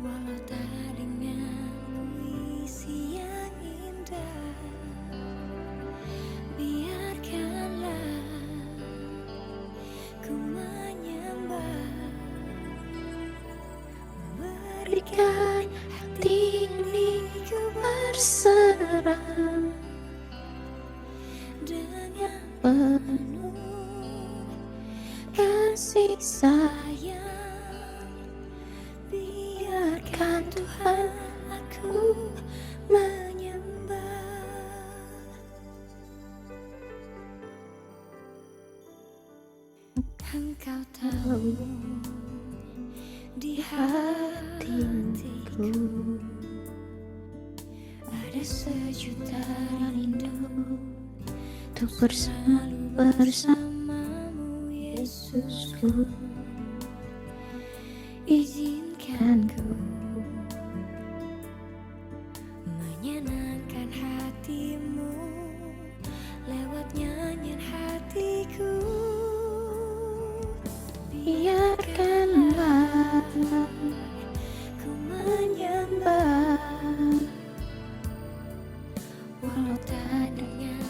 Walau tak dengan puisi yang indah, biarkanlah ku menyembah, memberikan hati ini ku berserah dengan penuh kasih sayang. Biarkan Tuhan aku menyembah. Engkau tahu di hatiku ada sejuta rindu untuk bersamamu, Yesusku. Izinkan ku menyenangkan hatimu lewat nyanyian hatiku. Biarkanlah ku menyembah, walau tak dengan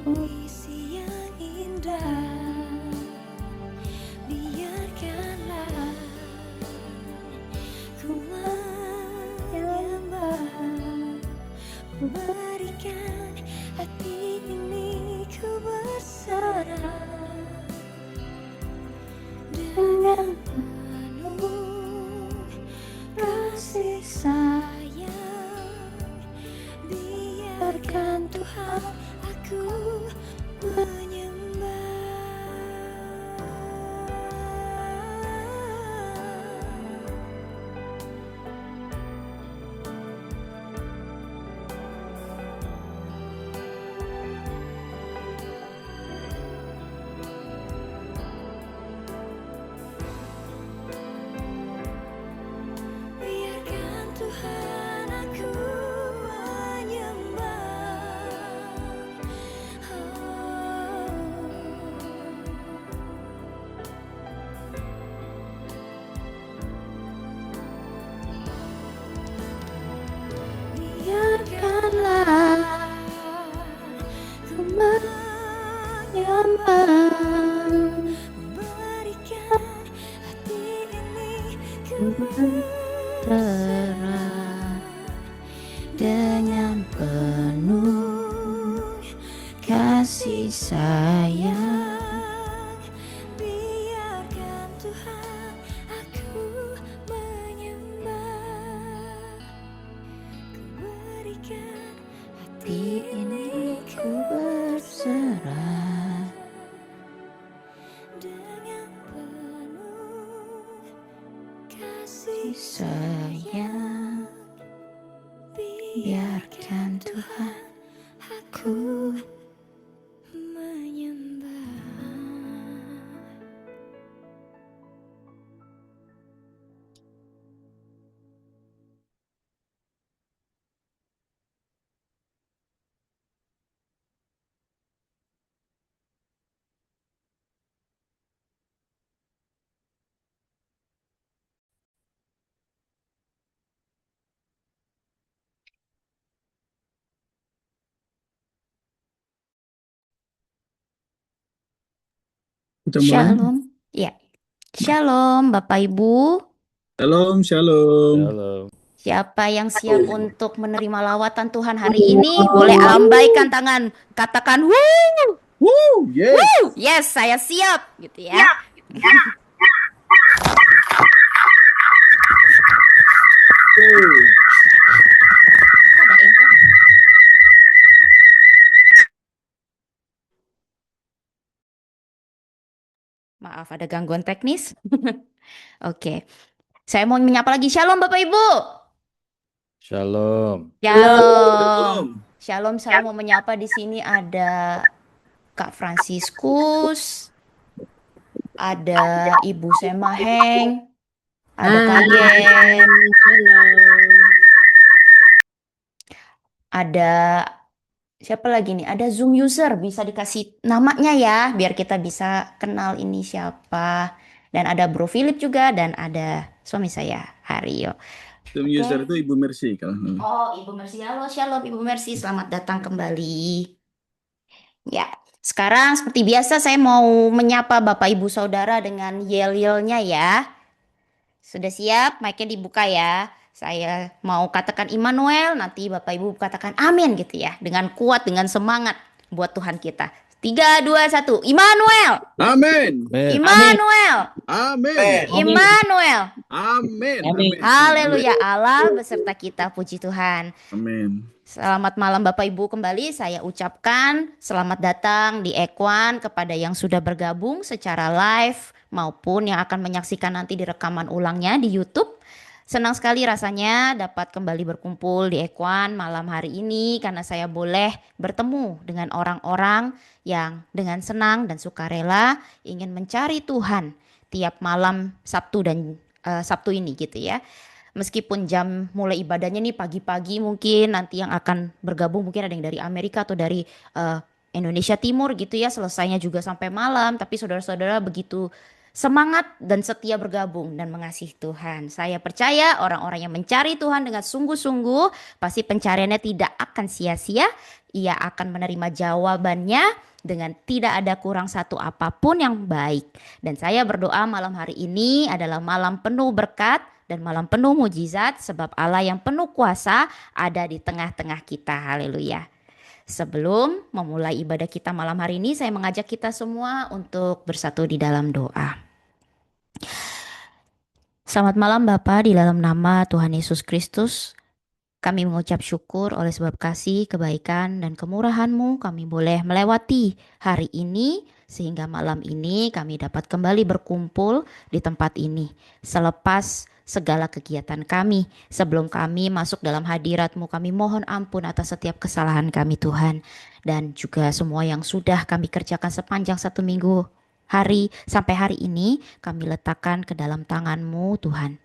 puisi yang indah. Biarkanlah ku menyembah, memberikan hati ini ku berserah dengan penuh kasih sayang. Biarkan Tuhan aku menyembah. Biarkan Tuhan aku menyembah. Biarkanlah ku menyembah, memberikan hati ini ku berserah dengan penuh kasih sayang. Biarkan Tuhan aku menyembah, ku berikan hati ini ku berserah dengan penuh kasih sayang. Biarkan Tuhan aku menyembah. Kita mulai. Shalom, ya. Shalom, Bapak Ibu. Shalom, shalom. Shalom. Siapa yang siap untuk menerima lawatan Tuhan hari ini? Boleh lambaikan tangan, katakan wuh. Woo, yes. Wuh, yes, saya siap, gitu ya. Ada echo. Maaf, ada gangguan teknis. Oke. Saya mau menyapa lagi. Shalom, Bapak Ibu. Shalom. Shalom. Shalom, saya mau menyapa di sini ada Kak Fransiskus, ada Ibu Semaheng, ada Kak Gem, ada siapa lagi nih? Ada Zoom user, bisa dikasih namanya ya, biar kita bisa kenal ini siapa. Dan ada Bro Philip juga, dan ada suami saya, Hario. Tim Oke. user itu Ibu Mercy kalau. Oh, Ibu Mercy. Halo, Shalom Ibu Mercy. Selamat datang kembali. Ya, sekarang seperti biasa saya mau menyapa Bapak Ibu Saudara dengan yel-yelnya ya. Sudah siap? Mic-nya dibuka ya. Saya mau katakan Immanuel, nanti Bapak Ibu katakan amin gitu ya. Dengan kuat, dengan semangat buat Tuhan kita. 3, 2, 1. Immanuel! Amin. Amin. Amin. Amin. Amin. Immanuel! Amin. Immanuel! Amin. Amin. Amin. Haleluya, Allah beserta kita, puji Tuhan. Amin. Selamat malam Bapak Ibu, kembali saya ucapkan selamat datang di Ekwan kepada yang sudah bergabung secara live maupun yang akan menyaksikan nanti di rekaman ulangnya di YouTube. Senang sekali rasanya dapat kembali berkumpul di Ekwan malam hari ini karena saya boleh bertemu dengan orang-orang yang dengan senang dan sukarela ingin mencari Tuhan tiap malam Sabtu dan Sabtu ini gitu ya. Meskipun jam mulai ibadahnya nih pagi-pagi, mungkin nanti yang akan bergabung mungkin ada yang dari Amerika atau dari eh, Indonesia Timur gitu ya, selesainya juga sampai malam. Tapi saudara-saudara begitu semangat dan setia bergabung dan mengasihi Tuhan. Saya percaya orang-orang yang mencari Tuhan dengan sungguh-sungguh pasti pencariannya tidak akan sia-sia. Ia akan menerima jawabannya dengan tidak ada kurang satu apapun yang baik. Dan saya berdoa malam hari ini adalah malam penuh berkat dan malam penuh mujizat sebab Allah yang penuh kuasa ada di tengah-tengah kita. Haleluya. Sebelum memulai ibadah kita malam hari ini, saya mengajak kita semua untuk bersatu di dalam doa. Selamat malam Bapa, di dalam nama Tuhan Yesus Kristus. Kami mengucap syukur oleh sebab kasih, kebaikan, dan kemurahan-Mu kami boleh melewati hari ini sehingga malam ini kami dapat kembali berkumpul di tempat ini. Selepas segala kegiatan kami, sebelum kami masuk dalam hadirat-Mu, kami mohon ampun atas setiap kesalahan kami Tuhan. Dan juga semua yang sudah kami kerjakan sepanjang 1 minggu hari sampai hari ini kami letakkan ke dalam tangan-Mu Tuhan.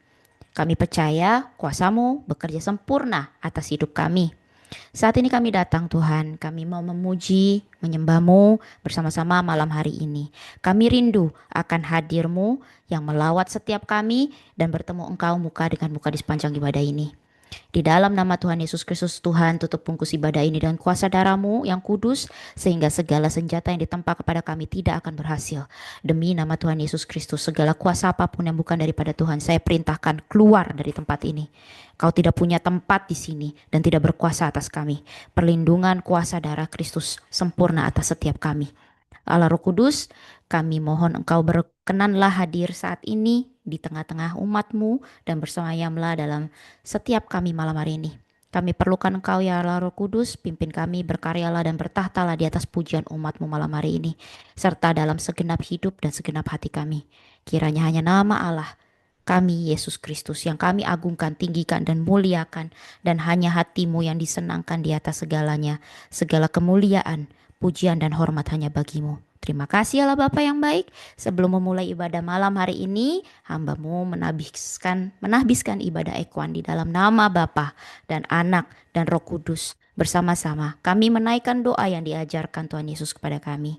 Kami percaya kuasa-Mu bekerja sempurna atas hidup kami. Saat ini kami datang Tuhan, kami mau memuji, menyembah-Mu bersama-sama malam hari ini. Kami rindu akan hadir-Mu yang melawat setiap kami dan bertemu Engkau muka dengan muka di sepanjang ibadah ini. Di dalam nama Tuhan Yesus Kristus, Tuhan tutup bungkus ibadah ini dengan kuasa darah-Mu yang kudus, sehingga segala senjata yang ditempa kepada kami tidak akan berhasil. Demi nama Tuhan Yesus Kristus, segala kuasa apapun yang bukan daripada Tuhan, saya perintahkan keluar dari tempat ini. Kau tidak punya tempat di sini dan tidak berkuasa atas kami. Perlindungan kuasa darah Kristus sempurna atas setiap kami. Allah Roh Kudus, kami mohon Engkau berkenanlah hadir saat ini di tengah-tengah umat-Mu dan bersemayamlah dalam setiap kami malam hari ini. Kami perlukan Engkau ya Allah Roh Kudus, pimpin kami, berkaryalah dan bertahtalah di atas pujian umat-Mu malam hari ini, serta dalam segenap hidup dan segenap hati kami. Kiranya hanya nama Allah kami Yesus Kristus yang kami agungkan, tinggikan dan muliakan, dan hanya hati-Mu yang disenangkan di atas segalanya. Segala kemuliaan, pujian dan hormat hanya bagi-Mu. Terima kasih Allah Bapa yang baik. Sebelum memulai ibadah malam hari ini, hamba-Mu menahbiskan ibadah Ekwan di dalam nama Bapa dan Anak dan Roh Kudus. Bersama-sama kami menaikkan doa yang diajarkan Tuhan Yesus kepada kami.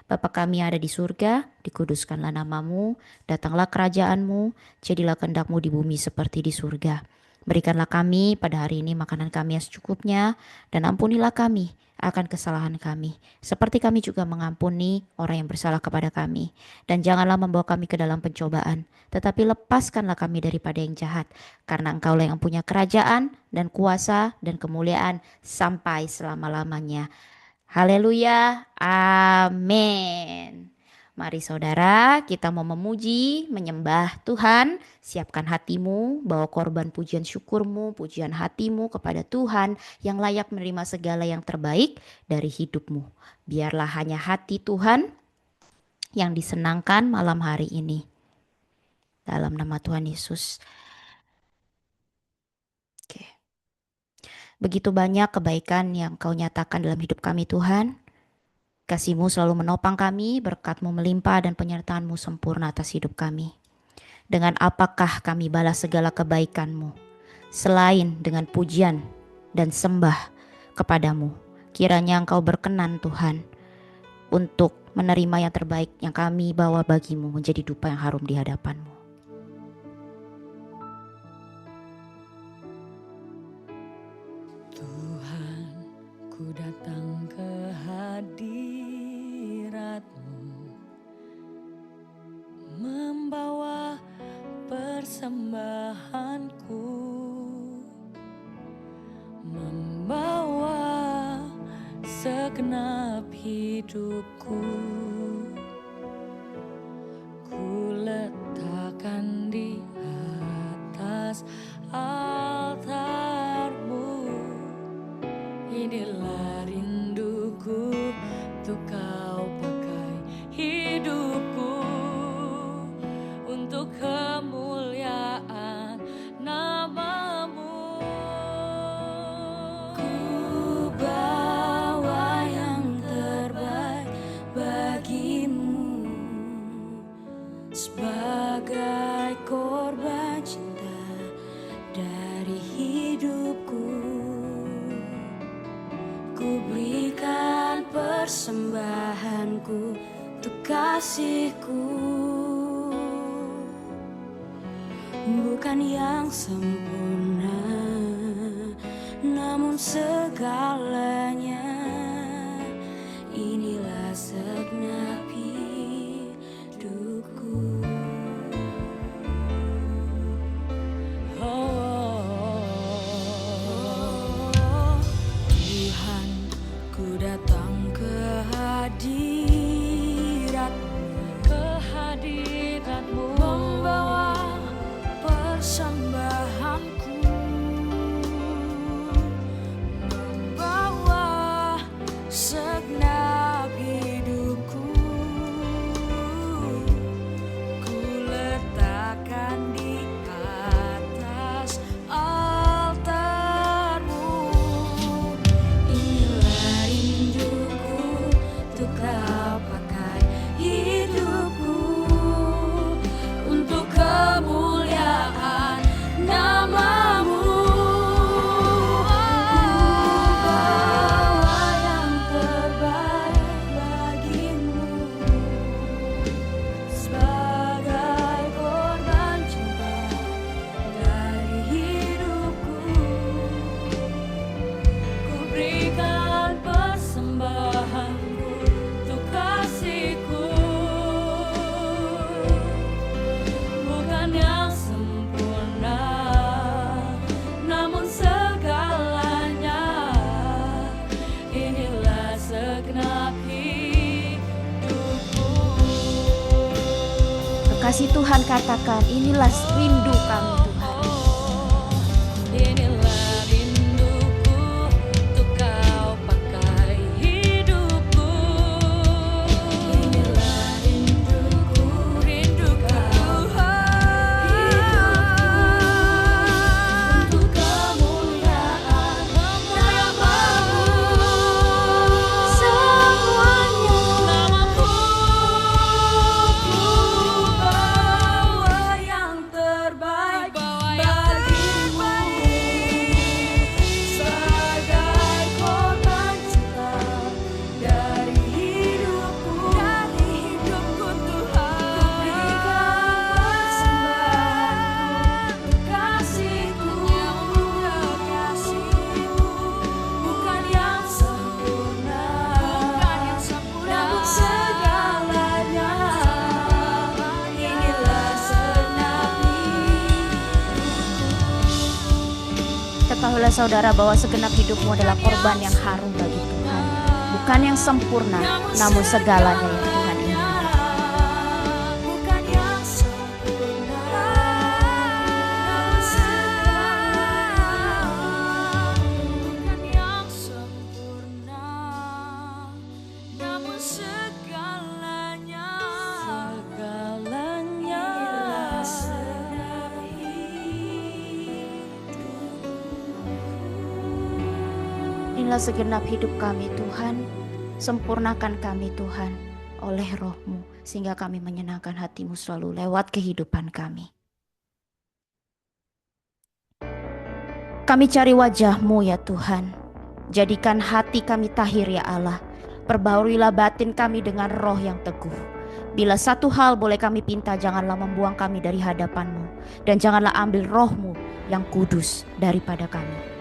Bapa kami yang ada di surga, dikuduskanlah nama-Mu, datanglah kerajaan-Mu, jadilah kehendak-Mu di bumi seperti di surga. Berikanlah kami pada hari ini makanan kami yang secukupnya, dan ampunilah kami akan kesalahan kami, seperti kami juga mengampuni orang yang bersalah kepada kami. Dan janganlah membawa kami ke dalam pencobaan, tetapi lepaskanlah kami daripada yang jahat, karena Engkaulah yang punya kerajaan dan kuasa dan kemuliaan sampai selama-lamanya. Haleluya, amin. Mari saudara, kita mau memuji, menyembah Tuhan. Siapkan hatimu, bawa korban pujian syukurmu, pujian hatimu kepada Tuhan yang layak menerima segala yang terbaik dari hidupmu. Biarlah hanya hati Tuhan yang disenangkan malam hari ini. Dalam nama Tuhan Yesus. Oke. Begitu banyak kebaikan yang Kau nyatakan dalam hidup kami Tuhan. Kasih-Mu selalu menopang kami, berkat-Mu melimpah dan penyertaan-Mu sempurna atas hidup kami. Dengan apakah kami balas segala kebaikan-Mu, selain dengan pujian dan sembah kepadamu. Kiranya Engkau berkenan Tuhan, untuk menerima yang terbaik yang kami bawa bagi-Mu menjadi dupa yang harum di hadapan-Mu. ku datang ke hadirat-Mu, membawa persembahanku, membawa segenap hidupku. Ku letakkan di atas altar-Mu. Inilah rinduku, untuk Kau pakai hidupku untuk kemuliaan nama-Mu. Ku bawa yang terbaik bagi-Mu sebagai korban cinta dari hidupku. Ku berikan persembahanku untuk kasih-Ku, bukan yang sempurna, namun segalanya. Inilah segenap hidupku. Tuhan, ku datang ke hadirat-Mu, membawa persembahanku, membawa segenap hidupku. Ku letakkan di atas altar-Mu. Inilah rinduku, untuk Kau pakai hidupku untuk kemuliaan nama-Mu. Ku bawa yang terbaik bagi-Mu sebagai korban cinta dari hidupku. Ku berikan persembahanku untuk kasih-Ku, bukan yang sempurna, namun segalanya. Inilah segenap hidupku. Kekasih Tuhan katakan, inilah rindu kami Tuhan. Inilah rinduku, untuk Kau pakai hidupku. Inilah rinduku, untuk kemuliaan nama-Mu. Semuanya nama-Mu. Ku bawa yang terbaik bagi-Mu sebagai korban cinta dari hidupku. Tuhan, ku berikan persembahanku untuk kasih-Ku, bukan yang sempurna, namun segalanya. Inilah segenap Ketahuilah saudara bahwa segenap hidupmu adalah korban yang harum bagi Tuhan. Bukan yang sempurna, namun segalanya yang Tuhan inginkan. bukan yang sempurna, namun segalanya. Bukan yang sempurna, namun segalanya. Segalanya. Inilah segenap hidup kami Tuhan. Sempurnakan kami Tuhan oleh Roh-Mu, sehingga kami menyenangkan hati-Mu selalu lewat kehidupan kami. Kami cari wajah-Mu ya Tuhan. Jadikan hati kami tahir ya Allah. Perbaharuilah batin kami dengan roh yang teguh. Bila satu hal boleh kami pinta, janganlah membuang kami dari hadapan-Mu, dan janganlah ambil Roh-Mu yang kudus daripada kami.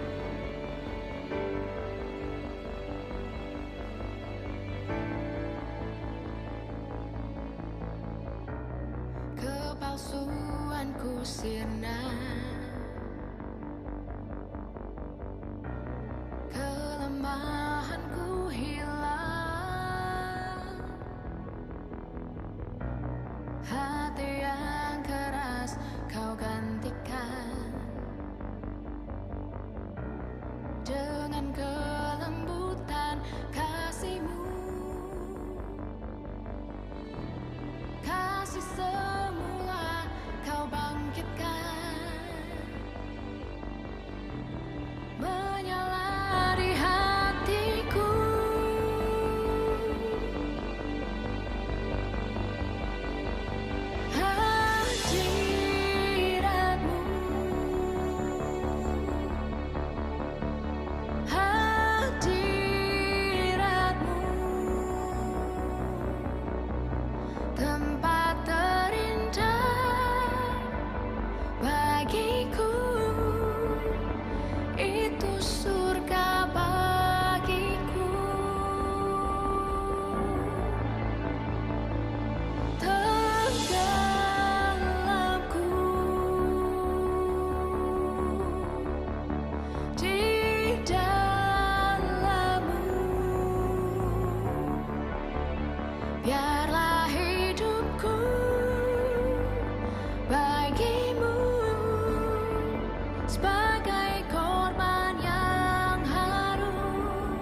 sebagai korban yang harum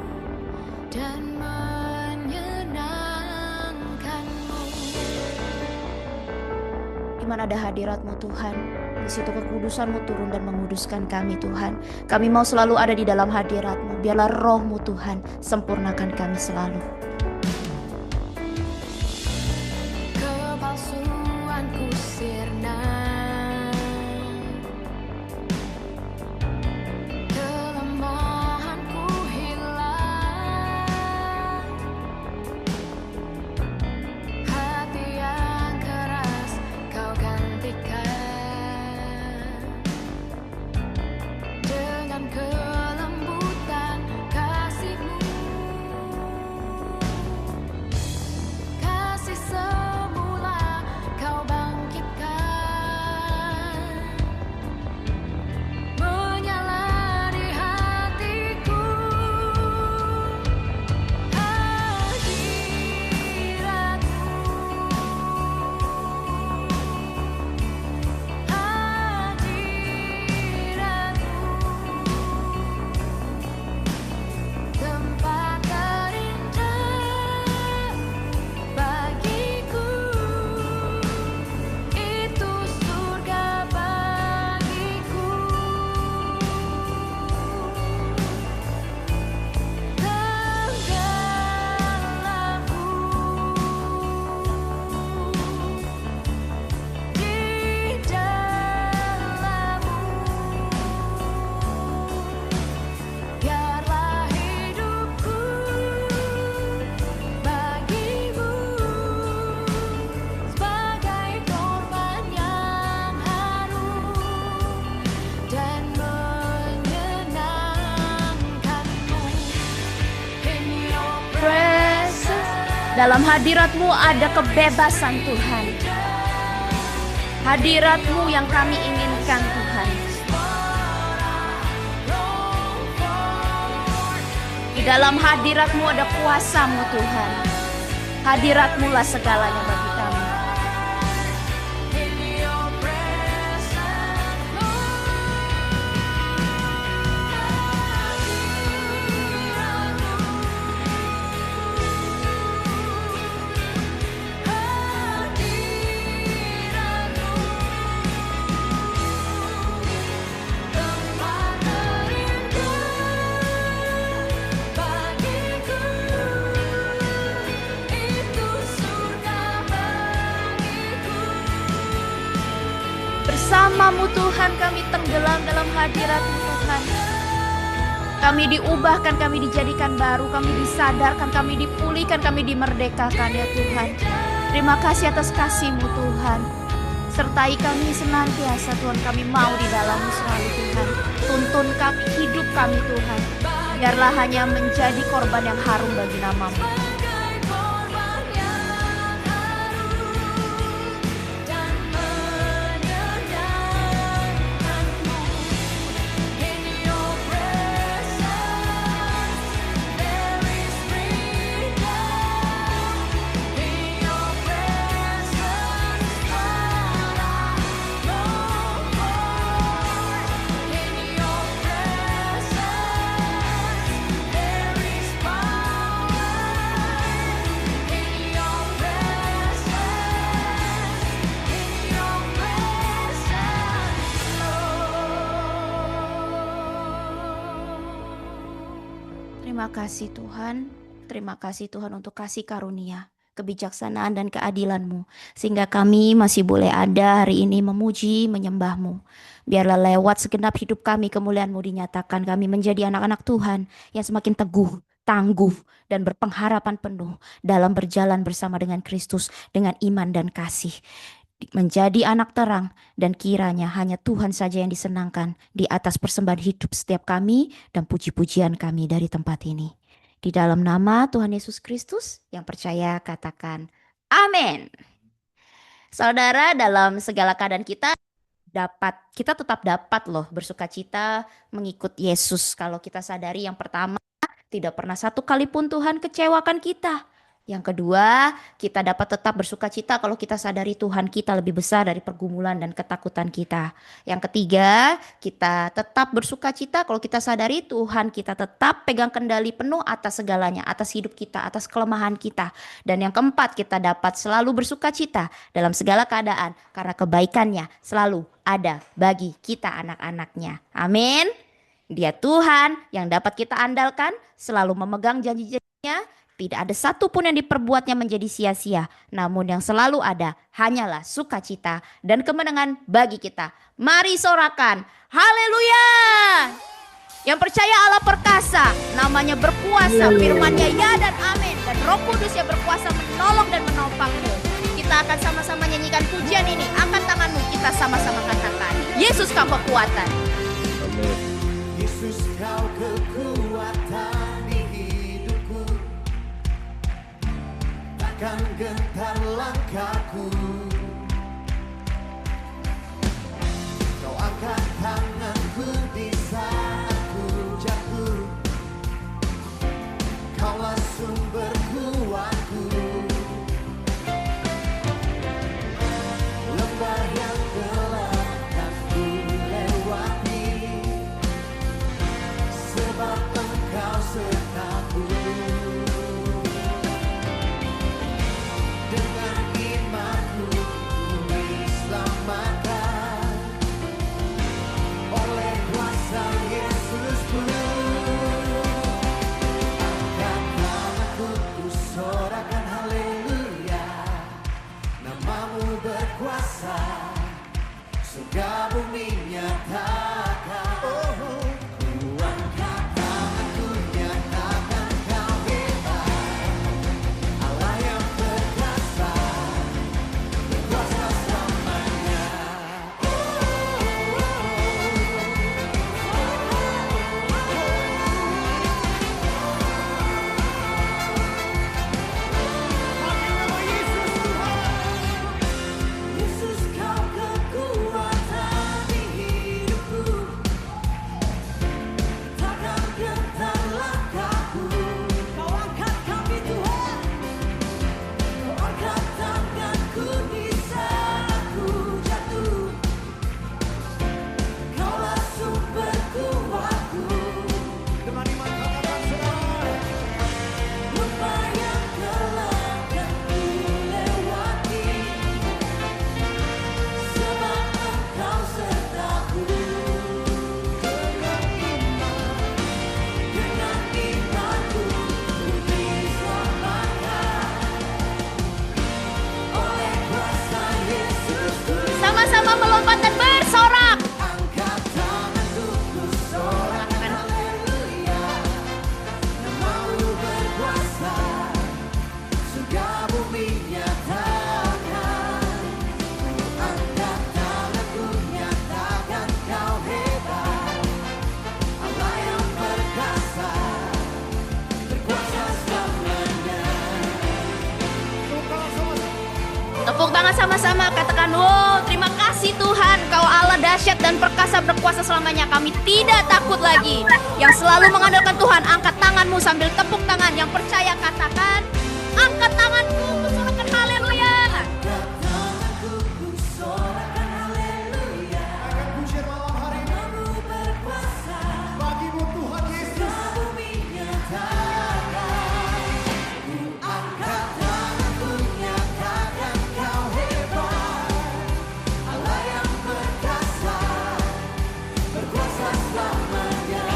dan menyenangkan-Mu. Di mana ada hadirat-Mu Tuhan, di situ kekudusan-Mu turun dan menguduskan kami Tuhan. Kami mau selalu ada di dalam hadirat-Mu. Biarlah roh-Mu Tuhan sempurnakan kami selalu. Kepalsuanku sirna, kelemahanku hilang, hati yang keras Kau gantikan dengan kelembutan kasih-Mu. Kasih semula Kau bangkitkan, menyala di hatiku. Hadirat-Mu, tempat terindah bagiku, itu surga bagiku. Tenggelamku di dalam-Mu, biarlah hidupku bagi-Mu sebagai korban yang harum dan menyenangkan-Mu. In your presence, Dalam hadirat-Mu ada kebebasan Tuhan. Hadirat-Mu yang kami inginkan Tuhan. Di dalam hadirat-Mu ada kuasa-Mu Tuhan. Hadirat-Mu lah segalanya bagi kami. in your presence, tempat terindah bagiku, itu surga bagiku. Bersama-Mu Tuhan kami tenggelam dalam hadirat-Mu Tuhan. Kami diubahkan, kami dijadikan baru, kami disadarkan, kami dipulihkan, kami dimerdekakan ya Tuhan. Terima kasih atas kasih-Mu Tuhan. Sertai kami senantiasa Tuhan, kami mau di dalam-Mu selalu Tuhan. Tuntun kami, hidup kami Tuhan. Biarlah hanya menjadi korban yang harum bagi nama-Mu. Sebagai korban yang harum dan menyenangkan-Mu. In your presence there is freedom. In your presence what I long for. In your presence there is power. In your presence, Lord. Terima kasih Tuhan. Terima kasih Tuhan untuk kasih karunia, kebijaksanaan dan keadilan-Mu. Sehingga kami masih boleh ada hari ini memuji, menyembah-Mu. Biarlah lewat segenap hidup kami kemuliaan-Mu dinyatakan. Kami menjadi anak-anak Tuhan yang semakin teguh, tangguh, dan berpengharapan penuh dalam berjalan bersama dengan Kristus dengan iman dan kasih. Menjadi anak terang, dan kiranya hanya Tuhan saja yang disenangkan di atas persembahan hidup setiap kami dan puji-pujian kami dari tempat ini. Di dalam nama Tuhan Yesus Kristus yang percaya katakan amin. Saudara, dalam segala keadaan kita tetap dapat loh bersukacita mengikut Yesus. Kalau kita sadari yang pertama, tidak pernah satu kali pun Tuhan kecewakan kita. Yang kedua, kita dapat tetap bersuka cita kalau kita sadari Tuhan kita lebih besar dari pergumulan dan ketakutan kita. Yang ketiga, kita tetap bersuka cita kalau kita sadari Tuhan kita tetap pegang kendali penuh atas segalanya, atas hidup kita, atas kelemahan kita. Dan yang keempat, kita dapat selalu bersuka cita dalam segala keadaan karena kebaikannya selalu ada bagi kita anak-anaknya. Amin. Dia Tuhan yang dapat kita andalkan, selalu memegang janji-janjinya. Tidak ada satupun yang diperbuatnya menjadi sia-sia. Namun yang selalu ada hanyalah sukacita dan kemenangan bagi kita. Mari sorakan. Haleluya. Yang percaya Allah perkasa, namanya berkuasa, firman-Nya ya dan amin. Dan Roh Kudus yang berkuasa menolong dan menopangmu. Kita akan sama-sama nyanyikan pujian ini. Angkat tanganmu, kita sama-sama katakan, Yesus kau kekuatan. Amin. Yesus kau kekuatan di hidupku, takkan gentar langkahku. Kau angkat tanganku di saat ku jatuh, kaulah sumber kuatku. Lembah yang gelap kan ku lewati, sebab Engkau sertaku. Dengan imanku ku diselamatkan oleh kuasa Yesusku. Angkat tanganku ku sorakan haleluya, namamu berkuasa, surga bumi nyatakan. Ku angkat tanganku nyatakan kau hebat, Allah yang perkasa, berkuasa selamanya. Yesus kau kekuatan di hidupku, takkan gentar langkahku. Kau angkat kami Tuhan, kau angkat tanganku di saat ku jatuh, kaulah sumber kuatku. Dengan iman katakan saudara, lembah yang gelap kan ku lewati, sebab Engkau sertaku. Dengan imanku ku diselamatkan oleh kuasa Yesusku. Sama-sama melompat dan bersorak. Angkat tanganku ku sorakan haleluya, namamu berkuasa, surga bumi nyatakan. Angkat tanganku nyatakan kau hebat, Allah yang perkasa, berkuasa selamanya. Tepuk tangan sama-sama, katakan, wow, terima kasih Tuhan, Kau Allah dahsyat dan perkasa berkuasa selamanya. Kami tidak takut lagi. Yang selalu mengandalkan Tuhan, angkat tanganmu sambil tepuk tangan. Yang percaya katakan, angkat tanganku, kusorakan haleluya. Angkat tanganku ku sorakan haleluya, pujian malam hari ini namamu berkuasa, bagimu Tuhan Yesus, bumi nyatakan. Ku angkat tanganku nyatakan kau hebat, Allah yang perkasa, berkuasa selamanya.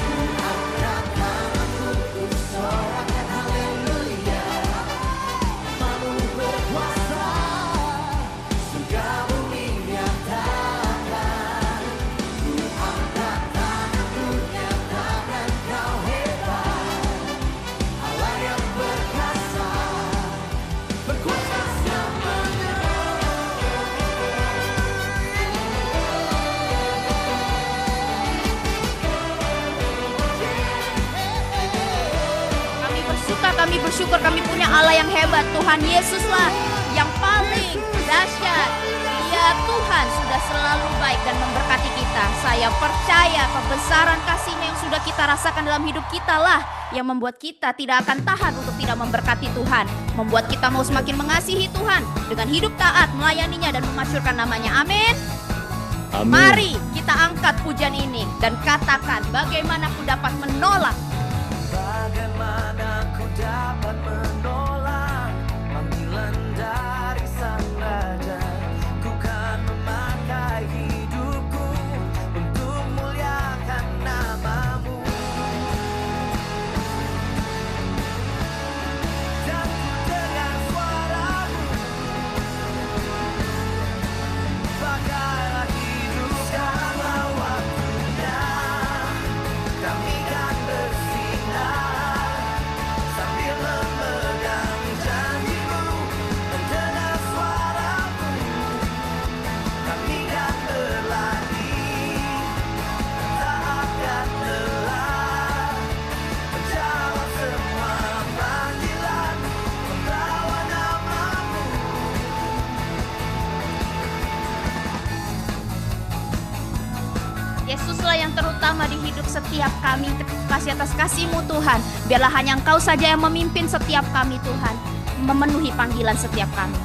Ku angkat tanganku ku sorakan haleluya, namamu berkuasa, surga bumi nyatakan. Ku angkat tanganku nyatakan kau hebat, Allah yang perkasa, berkuasa selamanya. Kami bersuka, kami bersyukur, kami punya Allah yang hebat. Tuhan Yesuslah yang paling dahsyat. Dia Ya Tuhan sudah selalu baik dan memberkati kita. Saya percaya kebesaran kasih-Nya yang sudah kita rasakan dalam hidup kita lah yang membuat kita tidak akan tahan untuk tidak memberkati Tuhan. Membuat kita mau semakin mengasihi Tuhan dengan hidup taat, melayaninya dan memasyurkan namanya. Amin. Amin. Mari kita angkat pujian ini dan katakan, bagaimana aku dapat menolak. Bagaimana ku dapat menolak panggilan dari Sang Raja? Ku kan memakai hidupku untuk muliakan nama-Mu. Dan ku dengar suara-Mu, pakailah hidup sekaranglah waktunya. Kami kan bersinar sambil memegang janji-Mu, mendengar suara-Mu. Kami kan berlari, tak akan lelah, menjawab semua panggilan, membawa nama-Mu. Yesuslah yang terutama di hidup setiap kami. Terima kasih atas kasih-Mu Tuhan. Biarlah hanya Engkau saja yang memimpin setiap kami Tuhan, memenuhi panggilan setiap kami.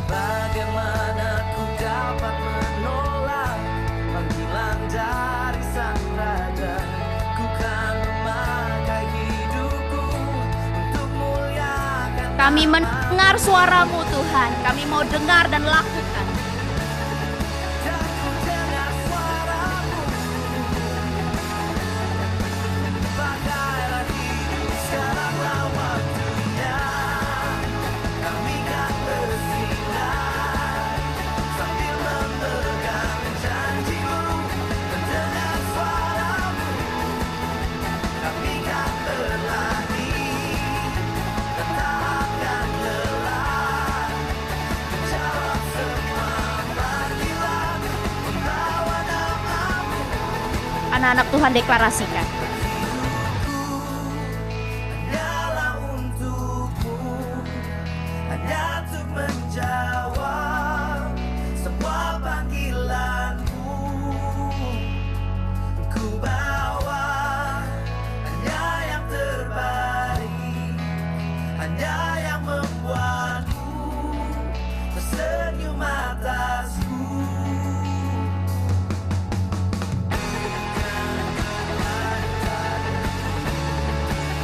Bagaimana ku dapat menolak panggilan dari Sang Raja? Ku kan memakai hidupku untuk muliakan Kami nama-Mu. mendengar suara-Mu Tuhan. Kami mau dengar dan lakukan. Dan ku dengar suara-Mu, pakailah hidup sekaranglah waktunya. Kami kan bersinar sambil memegang janji-Mu, mendengar suara-Mu. Kami kan berlari, dan tak akan lelah, menjawab semua panggilan, membawa nama-Mu. Anak-anak Tuhan deklarasikan. Hanyalah untukmu, hanya untuk menjawab semua panggilanmu. Ku bawa hanya yang terbaik, hanya yang membuatmu tersenyum atasku.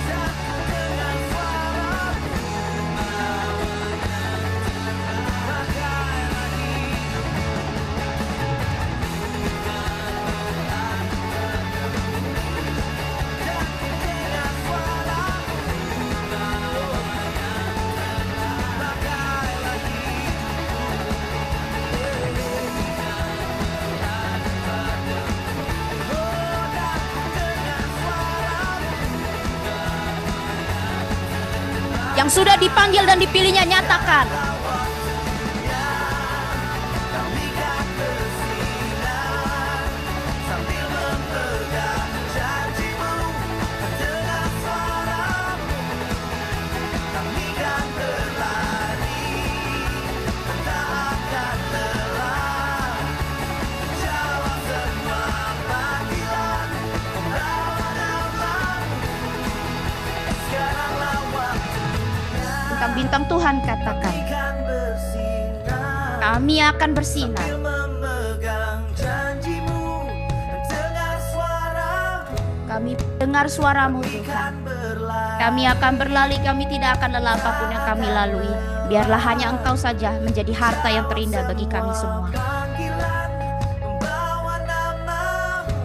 Dan ku dengar suara-Mu, pakailah hidup. Dan ku dengar suara-Mu, pakailah hidup. Oh, dan ku dengar suara-Mu, Yang sudah dipanggil dan dipilihnya nyatakan. kami kan bersinar sambil memegang janji-Mu, mendengar suara-Mu. Kami kan berlari, dan tak akan lelah, menjawab semua panggilan, membawa nama-Mu. Sekaranglah waktunya. Bintang-bintang Tuhan katakan, Kami kan bersinar kami akan bersinar. sambil memegang janji-Mu, mendengar suara-Mu. Kami dengar suara-Mu Kami Tuhan. kan berlari, Kami akan berlari, kami tidak akan lelah apapun yang kami lalui. Biarlah hanya Engkau saja menjadi harta yang terindah bagi kami semua. panggilan, membawa nama-Mu.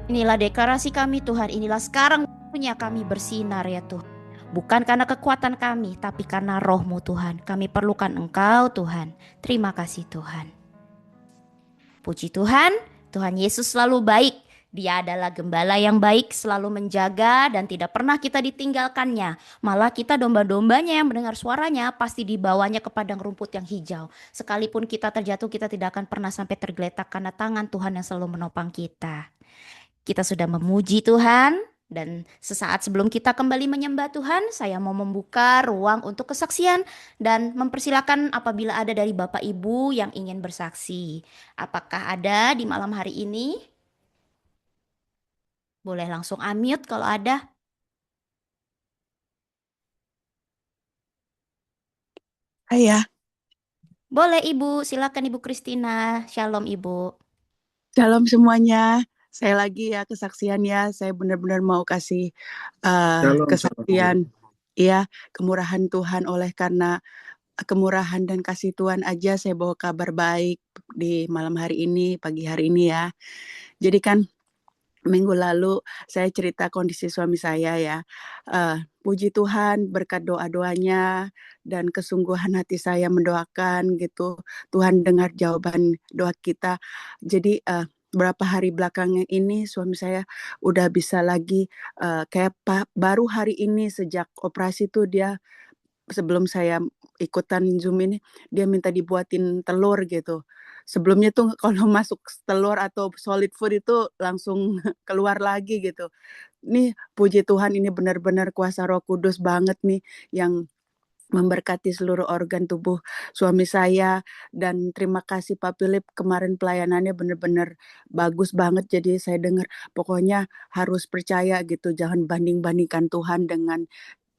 Inilah deklarasi kami Tuhan, inilah sekarang waktunya kami bersinar ya Tuhan. Bukan karena kekuatan kami, tapi karena roh-Mu Tuhan. Kami perlukan Engkau Tuhan. Terima kasih Tuhan. Puji Tuhan, Tuhan Yesus selalu baik. Dia adalah gembala yang baik, selalu menjaga dan tidak pernah kita ditinggalkannya. Malah kita domba-dombanya yang mendengar suaranya pasti dibawanya ke padang rumput yang hijau. Sekalipun kita terjatuh, kita tidak akan pernah sampai tergeletak karena tangan Tuhan yang selalu menopang kita. Kita sudah memuji Tuhan, Dan sesaat sebelum kita kembali menyembah Tuhan, saya mau membuka ruang untuk kesaksian dan mempersilakan apabila ada dari Bapak Ibu yang ingin bersaksi. Apakah ada di malam hari ini? Boleh langsung unmute kalau ada. Ayah, Boleh Ibu, silakan Ibu Christina. Shalom Ibu. shalom semuanya. Saya lagi ya kesaksian ya. Saya benar-benar mau kasih Shalom, kesaksian. Ya, kemurahan Tuhan, oleh karena kemurahan dan kasih Tuhan aja saya bawa kabar baik di malam hari ini, pagi hari ini ya. Jadi kan minggu lalu saya cerita kondisi suami saya ya. Puji Tuhan berkat doa-doanya dan kesungguhan hati saya mendoakan gitu. Tuhan dengar jawaban doa kita. Jadi berapa hari belakangan ini suami saya udah bisa lagi kayak baru hari ini sejak operasi tuh dia, sebelum saya ikutan Zoom ini, dia minta dibuatin telur gitu. Sebelumnya tuh kalau masuk telur atau solid food itu langsung keluar lagi gitu. Nih puji Tuhan, ini benar-benar kuasa Roh Kudus banget nih yang memberkati seluruh organ tubuh suami saya. Dan terima kasih Pak Philip, kemarin pelayanannya benar-benar bagus banget. Jadi saya dengar pokoknya harus percaya gitu, jangan banding-bandingkan Tuhan dengan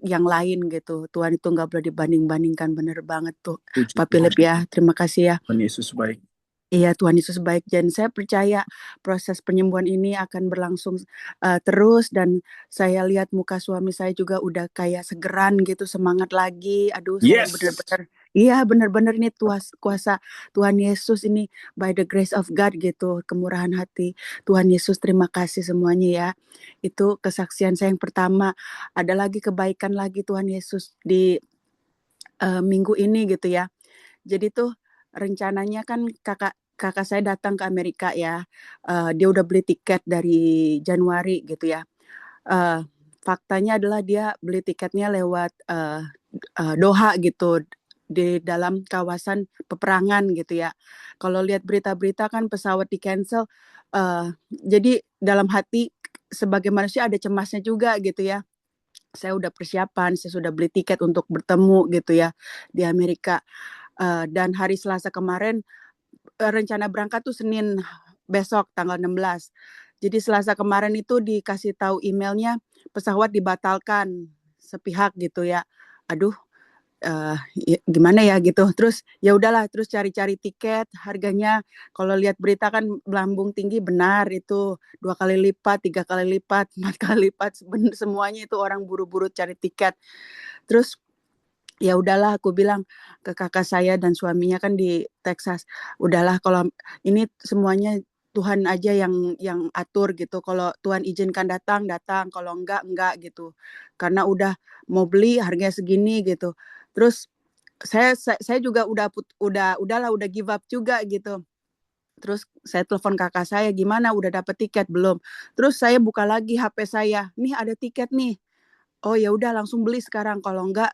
yang lain gitu. Tuhan itu nggak boleh dibanding-bandingkan, bener banget tuh Puji Pak Tuhan. Philip ya. Terima kasih ya. Tuhan Yesus baik. Iya, Tuhan Yesus baik, dan saya percaya proses penyembuhan ini akan berlangsung terus. Dan saya lihat muka suami saya juga udah kayak segeran gitu, semangat lagi. Aduh, saya Yes. benar-benar, iya benar-benar ini kuasa Tuhan Yesus ini, by the grace of God gitu, kemurahan hati Tuhan Yesus. Terima kasih semuanya ya. Itu kesaksian saya yang pertama. Ada lagi kebaikan lagi Tuhan Yesus di minggu ini gitu ya. Jadi tuh rencananya kan kakak saya datang ke Amerika ya. Dia udah beli tiket dari Januari gitu ya. Faktanya adalah dia beli tiketnya lewat Doha gitu, di dalam kawasan peperangan gitu ya. Kalau lihat berita-berita kan pesawat di cancel. Jadi dalam hati sebagai manusia ada cemasnya juga gitu ya. Saya udah persiapan, saya sudah beli tiket untuk bertemu gitu ya di Amerika. Dan hari Selasa kemarin rencana berangkat tuh Senin besok tanggal 16. Jadi Selasa kemarin itu dikasih tahu emailnya pesawat dibatalkan sepihak gitu ya. Aduh, gimana ya gitu. Terus ya udahlah, terus cari-cari tiket, harganya kalau lihat berita kan melambung tinggi, benar itu 2 kali lipat, 3 kali lipat, 4 kali lipat, semuanya itu orang buru-buru cari tiket. Terus ya udahlah, aku bilang ke kakak saya dan suaminya kan di Texas, udahlah kalau ini semuanya Tuhan aja yang atur gitu. Kalau Tuhan izinkan datang, kalau enggak gitu. Karena udah mau beli harganya segini gitu. Terus saya juga udah give up juga gitu. Terus saya telepon kakak saya, gimana udah dapet tiket belum? Terus saya buka lagi HP saya, nih ada tiket nih. Oh ya udah langsung beli sekarang, kalau enggak,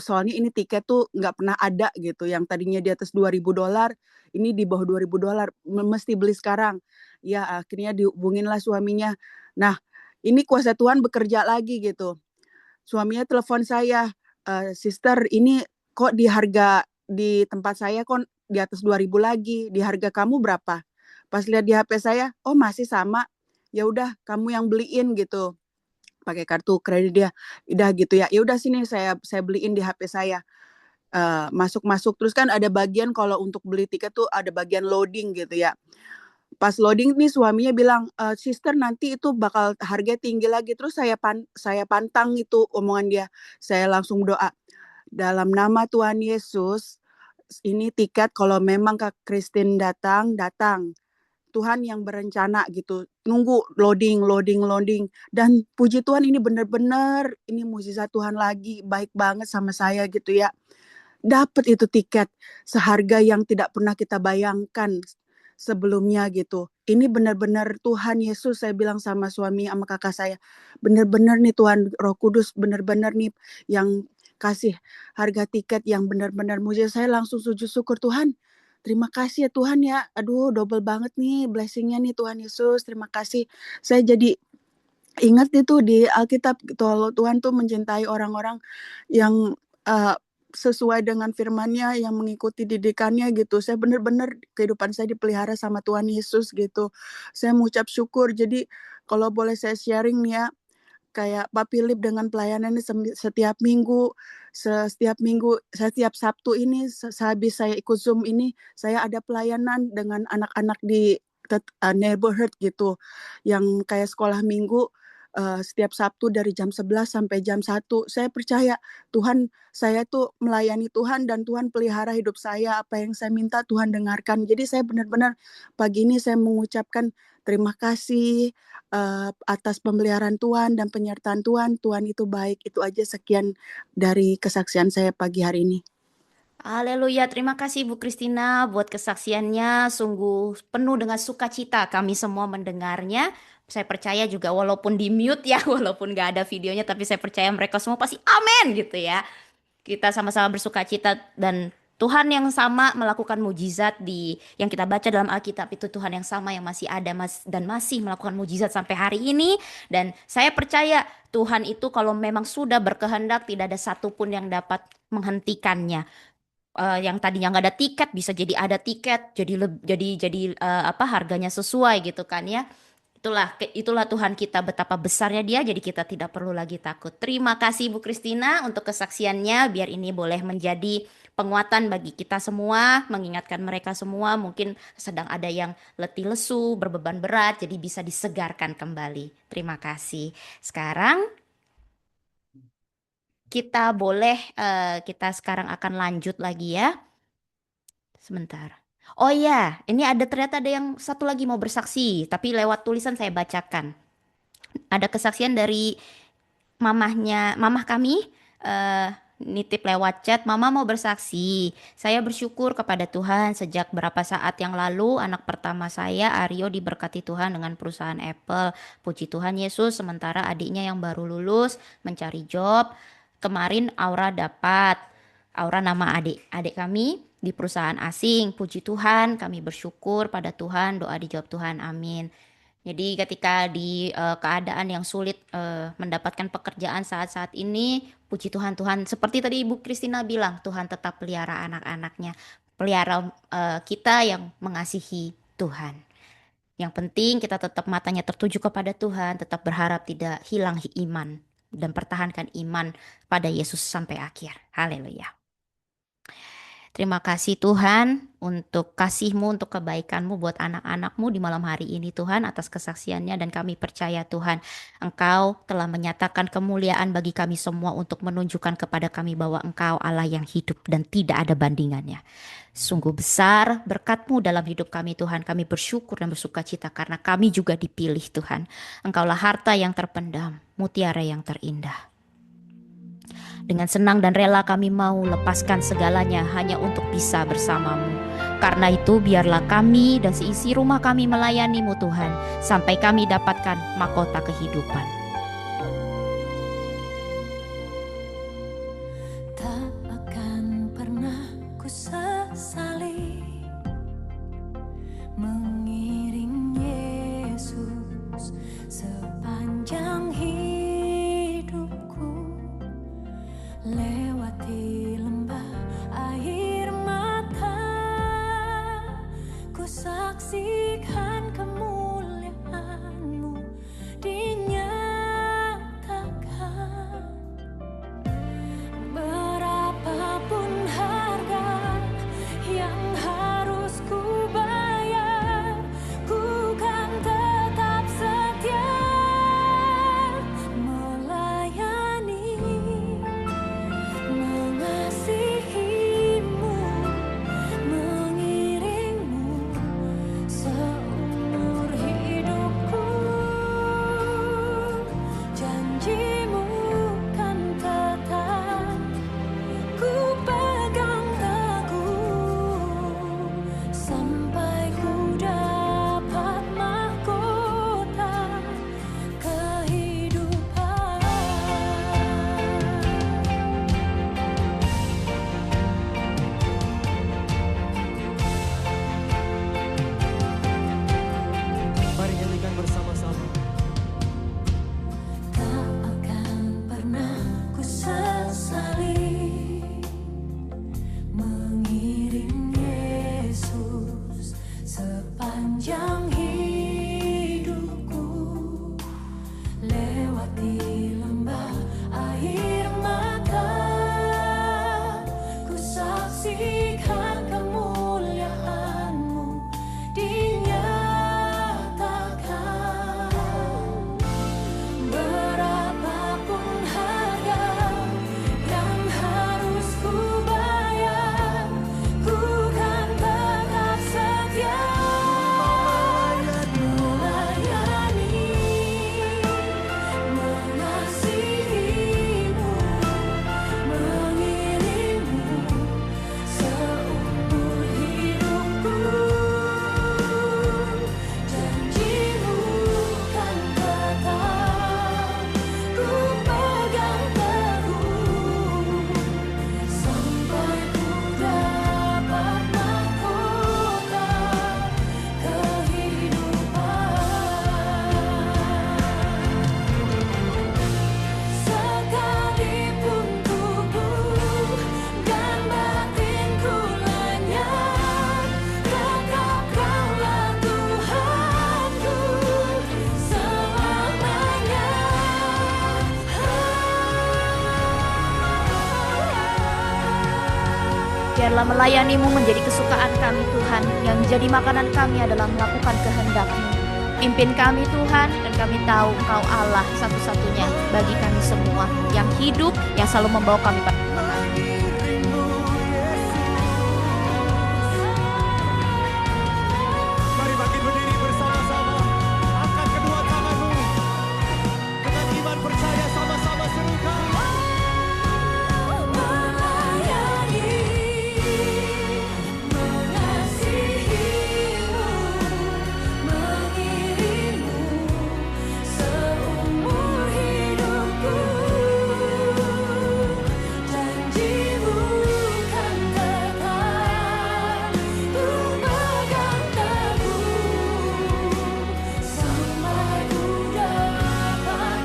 soalnya ini tiket tuh nggak pernah ada gitu, yang tadinya di atas $2.000 ini di bawah $2.000, mesti beli sekarang. Ya akhirnya dihubunginlah suaminya. Nah ini kuasa Tuhan bekerja lagi gitu. Suaminya telepon saya, sister ini kok di harga di tempat saya kok di atas 2.000 lagi, di harga kamu berapa? Pas lihat di HP saya, oh masih sama. Ya udah kamu yang beliin gitu, pakai kartu kredit dia. Udah gitu ya. Ya udah sini saya beliin di HP saya. Masuk terus kan ada bagian kalau untuk beli tiket tuh ada bagian loading gitu ya. Pas loading nih suaminya bilang, sister nanti itu bakal harga tinggi lagi. Terus saya pantang itu omongan dia. Saya langsung doa, dalam nama Tuhan Yesus, ini tiket kalau memang Kak Christine datang. Tuhan yang berencana gitu, nunggu loading. Dan puji Tuhan ini benar-benar, ini mukjizat Tuhan lagi, baik banget sama saya gitu ya. Dapat itu tiket seharga yang tidak pernah kita bayangkan sebelumnya gitu. Ini benar-benar Tuhan Yesus, saya bilang sama suami sama kakak saya. Benar-benar nih Tuhan Roh Kudus, benar-benar nih yang kasih harga tiket yang benar-benar mujizat. Saya langsung sujud syukur, Tuhan. Terima kasih ya Tuhan ya. Aduh, double banget nih blessing-nya nih Tuhan Yesus. Terima kasih. Saya jadi ingat itu di Alkitab kalau Tuhan tuh mencintai orang-orang yang sesuai dengan firman-Nya, yang mengikuti didikannya gitu. Saya benar-benar kehidupan saya dipelihara sama Tuhan Yesus gitu. Saya mengucap syukur. Jadi kalau boleh saya sharing nih ya, kayak Pak Philip dengan pelayanannya setiap minggu, setiap Sabtu ini sehabis saya ikut Zoom ini, saya ada pelayanan dengan anak-anak di neighborhood gitu, yang kayak sekolah minggu setiap Sabtu dari jam 11 sampai jam 1. Saya percaya Tuhan, saya tuh melayani Tuhan dan Tuhan pelihara hidup saya. Apa yang saya minta Tuhan dengarkan. Jadi saya benar-benar pagi ini saya mengucapkan terima kasih atas pemeliharaan Tuhan dan penyertaan Tuhan. Tuhan itu baik. Itu aja sekian dari kesaksian saya pagi hari ini. Haleluya, terima kasih Bu Christina buat kesaksiannya, sungguh penuh dengan sukacita kami semua mendengarnya. Saya percaya juga walaupun di mute ya, walaupun gak ada videonya, tapi saya percaya mereka semua pasti amin gitu ya. Kita sama-sama bersukacita dan Tuhan yang sama melakukan mujizat yang kita baca dalam Alkitab itu Tuhan yang sama yang masih ada dan masih melakukan mujizat sampai hari ini. Dan saya percaya Tuhan itu kalau memang sudah berkehendak tidak ada satupun yang dapat menghentikannya. Yang tadinya nggak ada tiket bisa jadi ada tiket, jadi harganya sesuai gitu kan ya. Itulah Tuhan kita, betapa besarnya Dia, jadi kita tidak perlu lagi takut. Terima kasih Bu Christina untuk kesaksiannya, biar ini boleh menjadi penguatan bagi kita semua, mengingatkan mereka semua mungkin sedang ada yang letih lesu, berbeban berat, jadi bisa disegarkan kembali. Terima kasih. Sekarang kita sekarang akan lanjut lagi ya. Sebentar. Oh iya, ini ternyata ada yang satu lagi mau bersaksi, tapi lewat tulisan saya bacakan. Ada kesaksian dari mamah kami, nitip lewat chat. Mama mau bersaksi. Saya bersyukur kepada Tuhan sejak berapa saat yang lalu anak pertama saya Aryo diberkati Tuhan dengan perusahaan Apple. Puji Tuhan Yesus, sementara adiknya yang baru lulus mencari job. Kemarin Aura dapat. Aura nama adik kami di perusahaan asing. Puji Tuhan, kami bersyukur pada Tuhan, doa dijawab Tuhan, amin. Jadi ketika di keadaan yang sulit mendapatkan pekerjaan saat-saat ini, puji Tuhan, seperti tadi Ibu Christina bilang, Tuhan tetap pelihara anak-anaknya, pelihara kita yang mengasihi Tuhan. Yang penting kita tetap matanya tertuju kepada Tuhan, tetap berharap tidak hilang iman, dan pertahankan iman pada Yesus sampai akhir. Haleluya. Terima kasih Tuhan untuk kasih-Mu, untuk kebaikan-Mu buat anak-anak-Mu di malam hari ini Tuhan, atas kesaksiannya. Dan kami percaya Tuhan, Engkau telah menyatakan kemuliaan bagi kami semua untuk menunjukkan kepada kami bahwa Engkau Allah yang hidup dan tidak ada bandingannya. Sungguh besar berkat-Mu dalam hidup kami Tuhan. Kami bersyukur dan bersukacita karena kami juga dipilih Tuhan. Engkaulah harta yang terpendam, mutiara yang terindah. Dengan senang dan rela kami mau lepaskan segalanya hanya untuk bisa bersama-Mu. Karena itu biarlah kami dan seisi rumah kami melayani-Mu Tuhan, sampai kami dapatkan mahkota kehidupan. Tak akan pernah ku sesali mengiring Yesus sepanjang hidupku. Lewati lembah air mata, ku saksikan kemuliaan-Mu dinyatakan. Berapapun harga yang harus ku bayar, ku kan tetap setia melayani. Biarlah melayanimu menjadi kesukaan kami Tuhan. Yang menjadi makanan kami adalah melakukan kehendak-Mu. Pimpin kami Tuhan, dan kami tahu Engkau Allah satu-satunya bagi kami semua, yang hidup, yang selalu membawa kami pada Mengiringmu Mari bangkit berdiri bersama-sama. Angkat kedua tanganmu. Dengan iman percaya sama-sama serukan. Melayani, mengasihimu, mengiringmu seumur hidupku. Janjimu kan tegak, ku pegang teguh, sampai ku dapat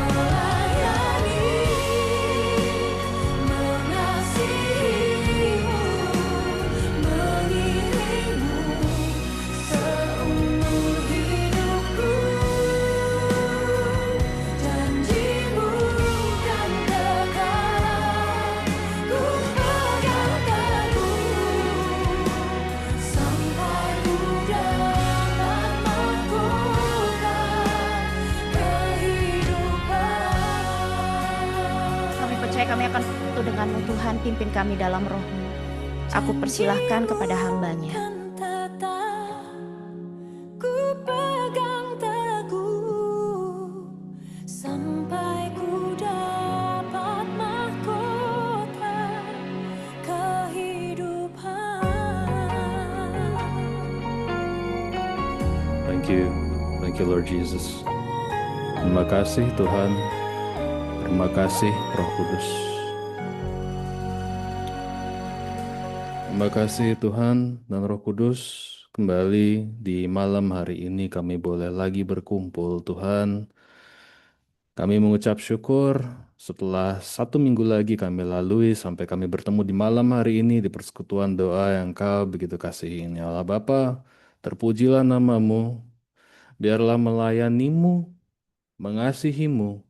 melayani, mengasihimu, mengiringmu seumur hidupku. Janjimu kan tegak, ku pegang teguh, sampai ku dapat mahkota kehidupan. kami percaya kami akan bersatu denganmu Tuhan. Pimpin kami dalam roh-Mu. Aku persilahkan kepada hambanya. Kan tetap ku pegang teguh, sampai ku dapat mahkota kehidupan. Thank you Lord Jesus. Terima kasih Tuhan, terima kasih Roh Kudus. Terima kasih Tuhan dan Roh Kudus, kembali di malam hari ini kami boleh lagi berkumpul Tuhan. Kami mengucap syukur setelah 1 minggu lagi kami lalui sampai kami bertemu di malam hari ini di persekutuan doa yang Kau begitu kasihi. Ya Allah Bapa, terpujilah nama-Mu, biarlah melayanimu, mengasihimu,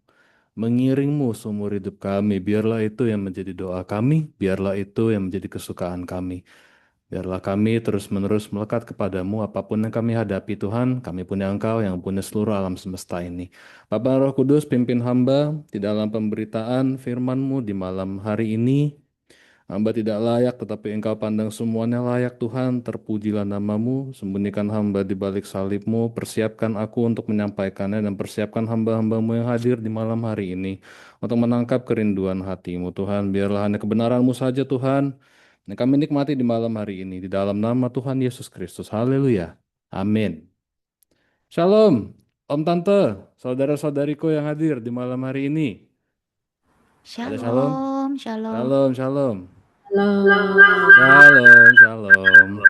mengiringmu seumur hidup kami. Biarlah itu yang menjadi doa kami, biarlah itu yang menjadi kesukaan kami. Biarlah kami terus-menerus melekat kepadamu apapun yang kami hadapi Tuhan, kami punya Engkau yang punya seluruh alam semesta ini. Bapa Roh Kudus, pimpin hamba di dalam pemberitaan firman-Mu di malam hari ini. Hamba tidak layak, tetapi Engkau pandang semuanya layak Tuhan. Terpujilah nama-Mu, sembunyikan hamba di balik salib-Mu, persiapkan aku untuk menyampaikannya, dan persiapkan hamba-hamba-Mu yang hadir di malam hari ini untuk menangkap kerinduan hati-Mu Tuhan. Biarlah hanya kebenaran-Mu saja Tuhan, yang kami nikmati di malam hari ini, di dalam nama Tuhan Yesus Kristus. Haleluya. Amin. Shalom, Om Tante, saudara-saudariku yang hadir di malam hari ini. Ada shalom? Shalom, shalom. Shalom, shalom. Halo. Shalom.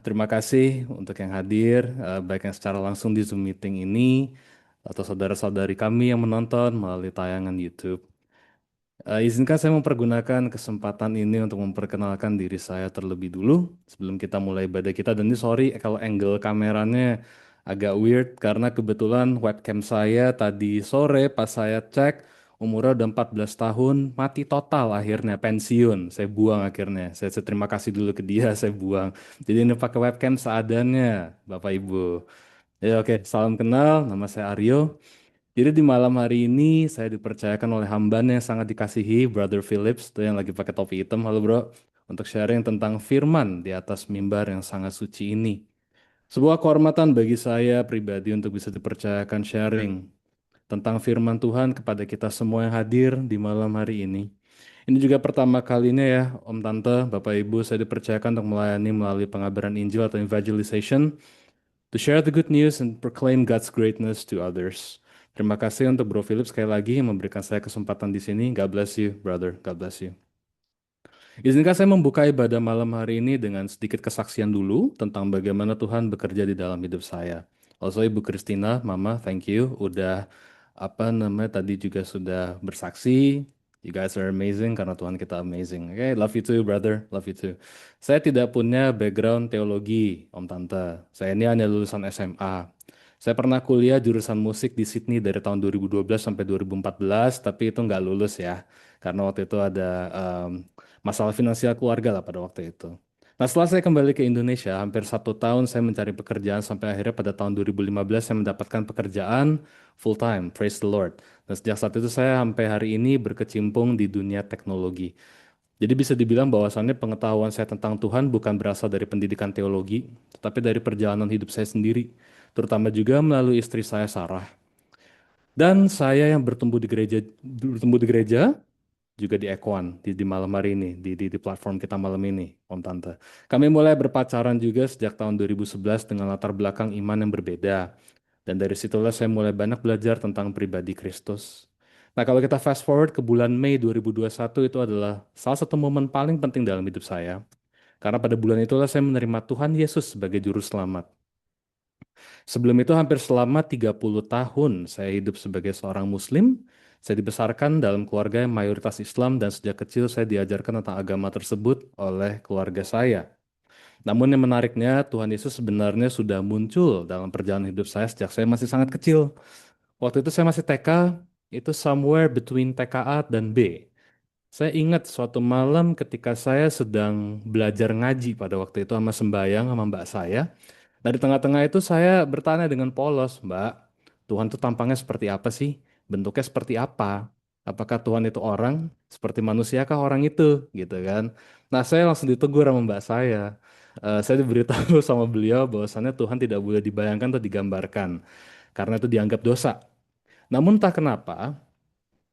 Terima kasih untuk yang hadir, baik yang secara langsung di Zoom meeting ini, atau saudara-saudari kami yang menonton melalui tayangan YouTube. Izinkan saya mempergunakan kesempatan ini untuk memperkenalkan diri saya terlebih dulu sebelum kita mulai ibadah kita. Dan ini sorry kalau angle kameranya agak weird karena kebetulan webcam saya tadi sore pas saya cek umurnya udah 14 tahun, mati total akhirnya, pensiun. Saya buang akhirnya. Saya terima kasih dulu ke dia, saya buang. Jadi ini pakai webcam seadanya, Bapak Ibu. Ya oke, salam kenal, nama saya Aryo. Jadi di malam hari ini saya dipercayakan oleh hambanya yang sangat dikasihi, Brother Phillips, tuh yang lagi pakai topi hitam, halo bro, untuk sharing tentang firman di atas mimbar yang sangat suci ini. Sebuah kehormatan bagi saya pribadi untuk bisa dipercayakan sharing tentang firman Tuhan kepada kita semua yang hadir di malam hari ini. Ini juga pertama kalinya ya, Om Tante, Bapak Ibu, saya dipercayakan untuk melayani melalui pengabaran Injil atau evangelization, to share the good news and proclaim God's greatness to others. Terima kasih untuk Bro Philip sekali lagi yang memberikan saya kesempatan di sini. God bless you, brother. God bless you. Izinkan saya membuka ibadah malam hari ini dengan sedikit kesaksian dulu tentang bagaimana Tuhan bekerja di dalam hidup saya. Also Ibu Christina, Mama, thank you udah tadi juga sudah bersaksi. You guys are amazing karena Tuhan kita amazing. Okay, love you too, brother. Love you too. Saya tidak punya background teologi, Om Tante. Saya ini hanya lulusan SMA. Saya pernah kuliah jurusan musik di Sydney dari tahun 2012 sampai 2014, tapi itu nggak lulus ya, karena waktu itu ada masalah finansial keluarga lah pada waktu itu. Nah, setelah saya kembali ke Indonesia, hampir 1 tahun saya mencari pekerjaan sampai akhirnya pada tahun 2015 saya mendapatkan pekerjaan full time, praise the Lord. Dan sejak saat itu saya sampai hari ini berkecimpung di dunia teknologi. Jadi bisa dibilang bahwasannya pengetahuan saya tentang Tuhan bukan berasal dari pendidikan teologi, tetapi dari perjalanan hidup saya sendiri, terutama juga melalui istri saya Sarah. Dan saya yang bertumbuh di gereja juga di Ekwan di malam hari ini di platform kita malam ini, Om Tante. Kami mulai berpacaran juga sejak tahun 2011 dengan latar belakang iman yang berbeda. Dan dari situlah saya mulai banyak belajar tentang pribadi Kristus. Nah, kalau kita fast forward ke bulan Mei 2021, itu adalah salah satu momen paling penting dalam hidup saya. Karena pada bulan itulah saya menerima Tuhan Yesus sebagai juru selamat. Sebelum itu hampir selama 30 tahun saya hidup sebagai seorang muslim. Saya dibesarkan dalam keluarga yang mayoritas Islam dan sejak kecil saya diajarkan tentang agama tersebut oleh keluarga saya. Namun yang menariknya Tuhan Yesus sebenarnya sudah muncul dalam perjalanan hidup saya sejak saya masih sangat kecil. Waktu itu saya masih TK, itu somewhere between TKA dan B. Saya ingat suatu malam ketika saya sedang belajar ngaji pada waktu itu sama sembayang sama mbak saya. Nah, di tengah-tengah itu saya bertanya dengan polos, Mbak, Tuhan itu tampangnya seperti apa sih? Bentuknya seperti apa? Apakah Tuhan itu orang? Seperti manusia kah orang itu? Gitu kan. Nah, saya langsung ditegur sama mbak saya. Saya diberitahu sama beliau bahwasannya Tuhan tidak boleh dibayangkan atau digambarkan. Karena itu dianggap dosa. Namun entah kenapa,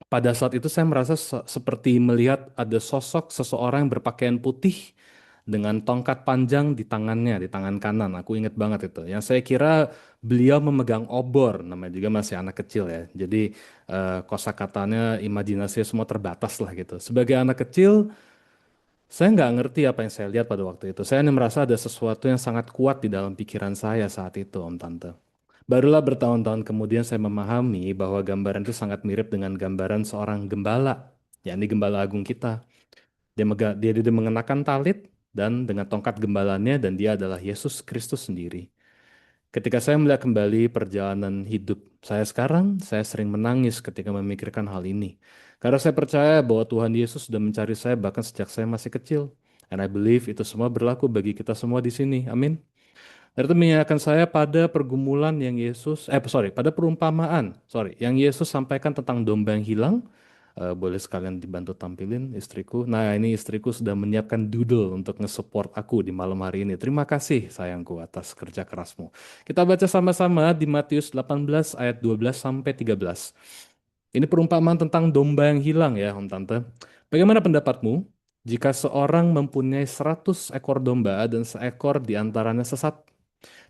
pada saat itu saya merasa seperti melihat ada sosok seseorang yang berpakaian putih dengan tongkat panjang di tangannya, di tangan kanan. Aku ingat banget itu. Yang saya kira beliau memegang obor, namanya juga masih anak kecil ya. Jadi kosakatanya, imajinasinya semua terbatas lah gitu. Sebagai anak kecil, saya nggak ngerti apa yang saya lihat pada waktu itu. Saya hanya merasa ada sesuatu yang sangat kuat di dalam pikiran saya saat itu, Om Tante. Barulah bertahun-tahun kemudian saya memahami bahwa gambaran itu sangat mirip dengan gambaran seorang gembala, yakni gembala agung kita. Dia mengenakan talit dan dengan tongkat gembalanya dan dia adalah Yesus Kristus sendiri. Ketika saya melihat kembali perjalanan hidup saya sekarang, saya sering menangis ketika memikirkan hal ini. Karena saya percaya bahwa Tuhan Yesus sudah mencari saya bahkan sejak saya masih kecil. And I believe itu semua berlaku bagi kita semua di sini. Amin. Dan itu mengingatkan saya pada pergumulan yang pada perumpamaan, yang Yesus sampaikan tentang domba yang hilang. Boleh sekalian dibantu tampilin istriku. Nah, ini istriku sudah menyiapkan doodle untuk nge-support aku di malam hari ini. Terima kasih sayangku atas kerja kerasmu. Kita baca sama-sama di Matius 18 ayat 12 sampai 13. Ini perumpamaan tentang domba yang hilang ya, Om Tante. Bagaimana pendapatmu jika seorang mempunyai 100 ekor domba dan seekor di antaranya sesat?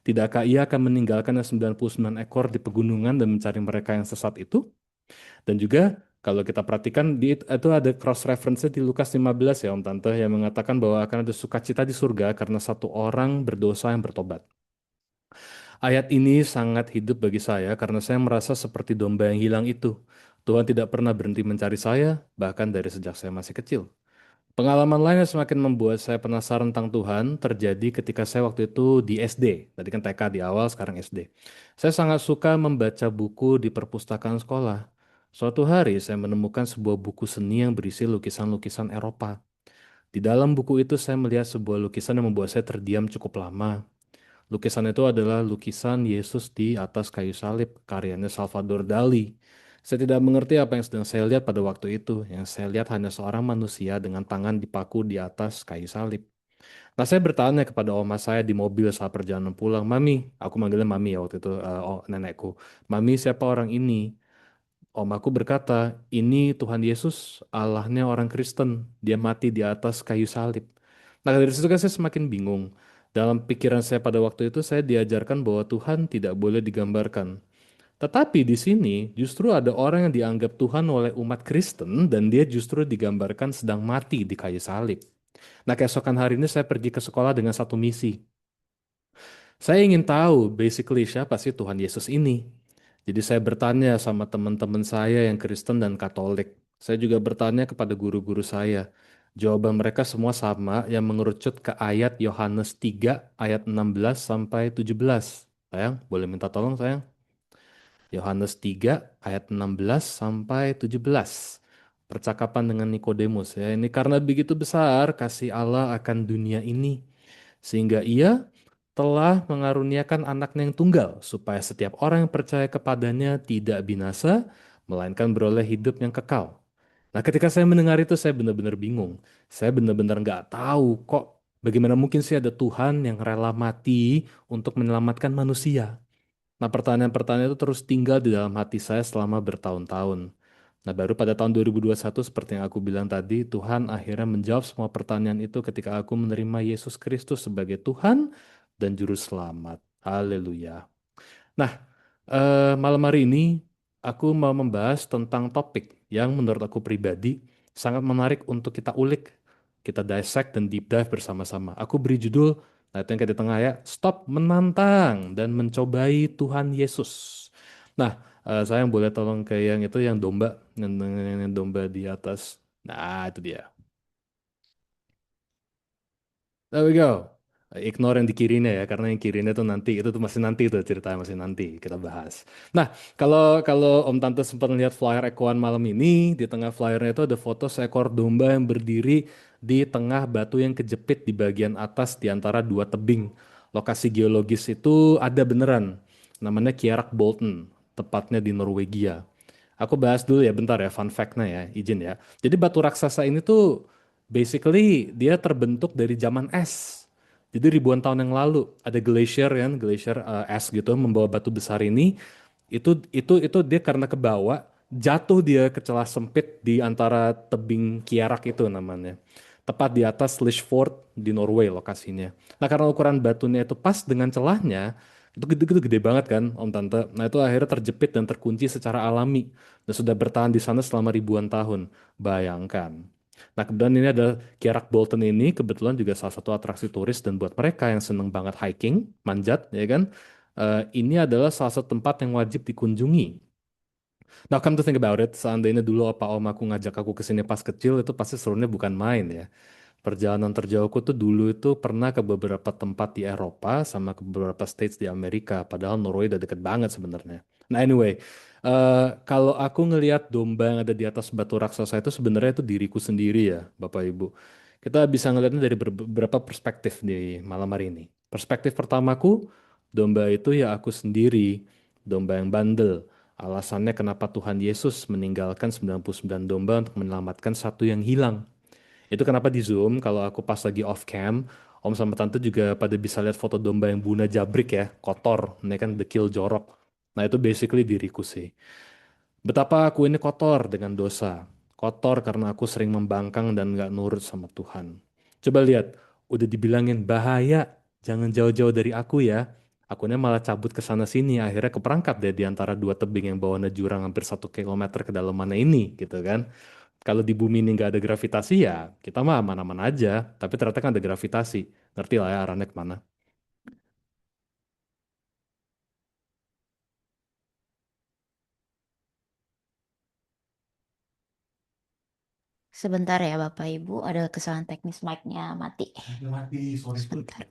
Tidakkah ia akan meninggalkan yang 99 ekor di pegunungan dan mencari mereka yang sesat itu? Dan juga kalau kita perhatikan itu ada cross reference di Lukas 15 ya Om Tante yang mengatakan bahwa akan ada sukacita di surga karena satu orang berdosa yang bertobat. Ayat ini sangat hidup bagi saya karena saya merasa seperti domba yang hilang itu. Tuhan tidak pernah berhenti mencari saya, bahkan dari sejak saya masih kecil. Pengalaman lain yang semakin membuat saya penasaran tentang Tuhan terjadi ketika saya waktu itu di SD. Tadi kan TK di awal, sekarang SD. Saya sangat suka membaca buku di perpustakaan sekolah. Suatu hari saya menemukan sebuah buku seni yang berisi lukisan-lukisan Eropa. Di dalam buku itu saya melihat sebuah lukisan yang membuat saya terdiam cukup lama. Lukisan itu adalah lukisan Yesus di atas kayu salib, karyanya Salvador Dali. Saya tidak mengerti apa yang sedang saya lihat pada waktu itu. Yang saya lihat hanya seorang manusia dengan tangan dipaku di atas kayu salib. Nah, saya bertanya kepada oma saya di mobil saat perjalanan pulang, Mami, aku manggilnya Mami ya waktu itu, nenekku. Mami, siapa orang ini? Omaku berkata, ini Tuhan Yesus, Allahnya orang Kristen. Dia mati di atas kayu salib. Nah, dari situ kan saya semakin bingung. Dalam pikiran saya pada waktu itu, saya diajarkan bahwa Tuhan tidak boleh digambarkan. Tetapi di sini justru ada orang yang dianggap Tuhan oleh umat Kristen dan dia justru digambarkan sedang mati di kayu salib. Nah, keesokan hari ini saya pergi ke sekolah dengan satu misi. Saya ingin tahu basically siapa sih Tuhan Yesus ini. Jadi saya bertanya sama teman-teman saya yang Kristen dan Katolik. Saya juga bertanya kepada guru-guru saya. Jawaban mereka semua sama yang mengerucut ke ayat Yohanes 3 ayat 16 sampai 17. Sayang, boleh minta tolong sayang? Yohanes 3 ayat 16 sampai 17. Percakapan dengan Nikodemus ya. Ini karena begitu besar kasih Allah akan dunia ini sehingga ia telah mengaruniakan anaknya yang tunggal supaya setiap orang yang percaya kepadanya tidak binasa melainkan beroleh hidup yang kekal. Nah, ketika saya mendengar itu saya benar-benar bingung. Saya benar-benar nggak tahu kok bagaimana mungkin sih ada Tuhan yang rela mati untuk menyelamatkan manusia. Nah, pertanyaan-pertanyaan itu terus tinggal di dalam hati saya selama bertahun-tahun. Nah, baru pada tahun 2021, seperti yang aku bilang tadi, Tuhan akhirnya menjawab semua pertanyaan itu ketika aku menerima Yesus Kristus sebagai Tuhan dan Juru Selamat. Haleluya. Nah, malam hari ini aku mau membahas tentang topik yang menurut aku pribadi sangat menarik untuk kita ulik, kita dissect dan deep dive bersama-sama. Aku beri judul, nah itu yang kayak di tengah ya, Stop Menantang dan Mencobai Tuhan Yesus. Nah, saya yang boleh tolong ke yang itu, yang domba, yang domba di atas. Nah, itu dia. There we go. Ignore yang di kirinya ya, karena yang kirinya tuh nanti, itu tuh masih nanti tuh ceritanya, masih nanti kita bahas. Nah, kalau kalau Om Tante sempat lihat flyer Ekoan malam ini, di tengah flyernya itu ada foto seekor domba yang berdiri di tengah batu yang kejepit di bagian atas di antara dua tebing. Lokasi geologis itu ada beneran, namanya Kierak Bolten, tepatnya di Norwegia. Aku bahas dulu ya bentar ya, fun fact-nya ya, izin ya. Jadi batu raksasa ini tuh basically dia terbentuk dari zaman es. Jadi ribuan tahun yang lalu ada glacier kan, glacier es gitu membawa batu besar ini. Itu dia karena ke bawah jatuh dia ke celah sempit di antara tebing Kiarak itu namanya. Tepat di atas Lishford di Norway lokasinya. Nah, karena ukuran batunya itu pas dengan celahnya, itu gede banget kan Om Tante. Nah, itu akhirnya terjepit dan terkunci secara alami dan sudah bertahan di sana selama ribuan tahun. Bayangkan. Nah, kemudian ini ada Kiarak Bolton ini kebetulan juga salah satu atraksi turis, dan buat mereka yang seneng banget hiking, manjat, ya kan, ini adalah salah satu tempat yang wajib dikunjungi. Now come to think about it, seandainya dulu opa om aku ngajak aku ke sini pas kecil, itu pasti serunya bukan main ya. Perjalanan terjauhku tuh dulu itu pernah ke beberapa tempat di Eropa sama ke beberapa states di Amerika, padahal Norway udah deket banget sebenarnya. Nah anyway, kalau aku ngelihat domba yang ada di atas batu raksasa itu sebenarnya itu diriku sendiri ya, Bapak Ibu. Kita bisa ngelihatnya dari beberapa perspektif di malam hari ini. Perspektif pertamaku, domba itu ya aku sendiri, domba yang bandel. Alasannya kenapa Tuhan Yesus meninggalkan 99 domba untuk menyelamatkan satu yang hilang. Itu kenapa di Zoom kalau aku pas lagi off cam, Om sama Tante juga pada bisa lihat foto domba yang buna jabrik ya, kotor, ini kan dekil jorok. Nah itu basically diriku sih. Betapa aku ini kotor dengan dosa. Kotor karena aku sering membangkang dan gak nurut sama Tuhan. Coba lihat, udah dibilangin bahaya, jangan jauh-jauh dari aku ya. Akunya malah cabut ke sana sini, akhirnya keperangkap deh di antara dua tebing yang bawahnya jurang hampir 1 kilometer ke dalam mana ini, gitu kan. Kalau di bumi ini nggak ada gravitasi ya kita mah aman-aman aja. Tapi ternyata kan ada gravitasi. Ngerti lah ya arahnya kemana. Sebentar ya Bapak Ibu, ada kesalahan teknis mic-nya mati. Mati, sorry. Sebentar.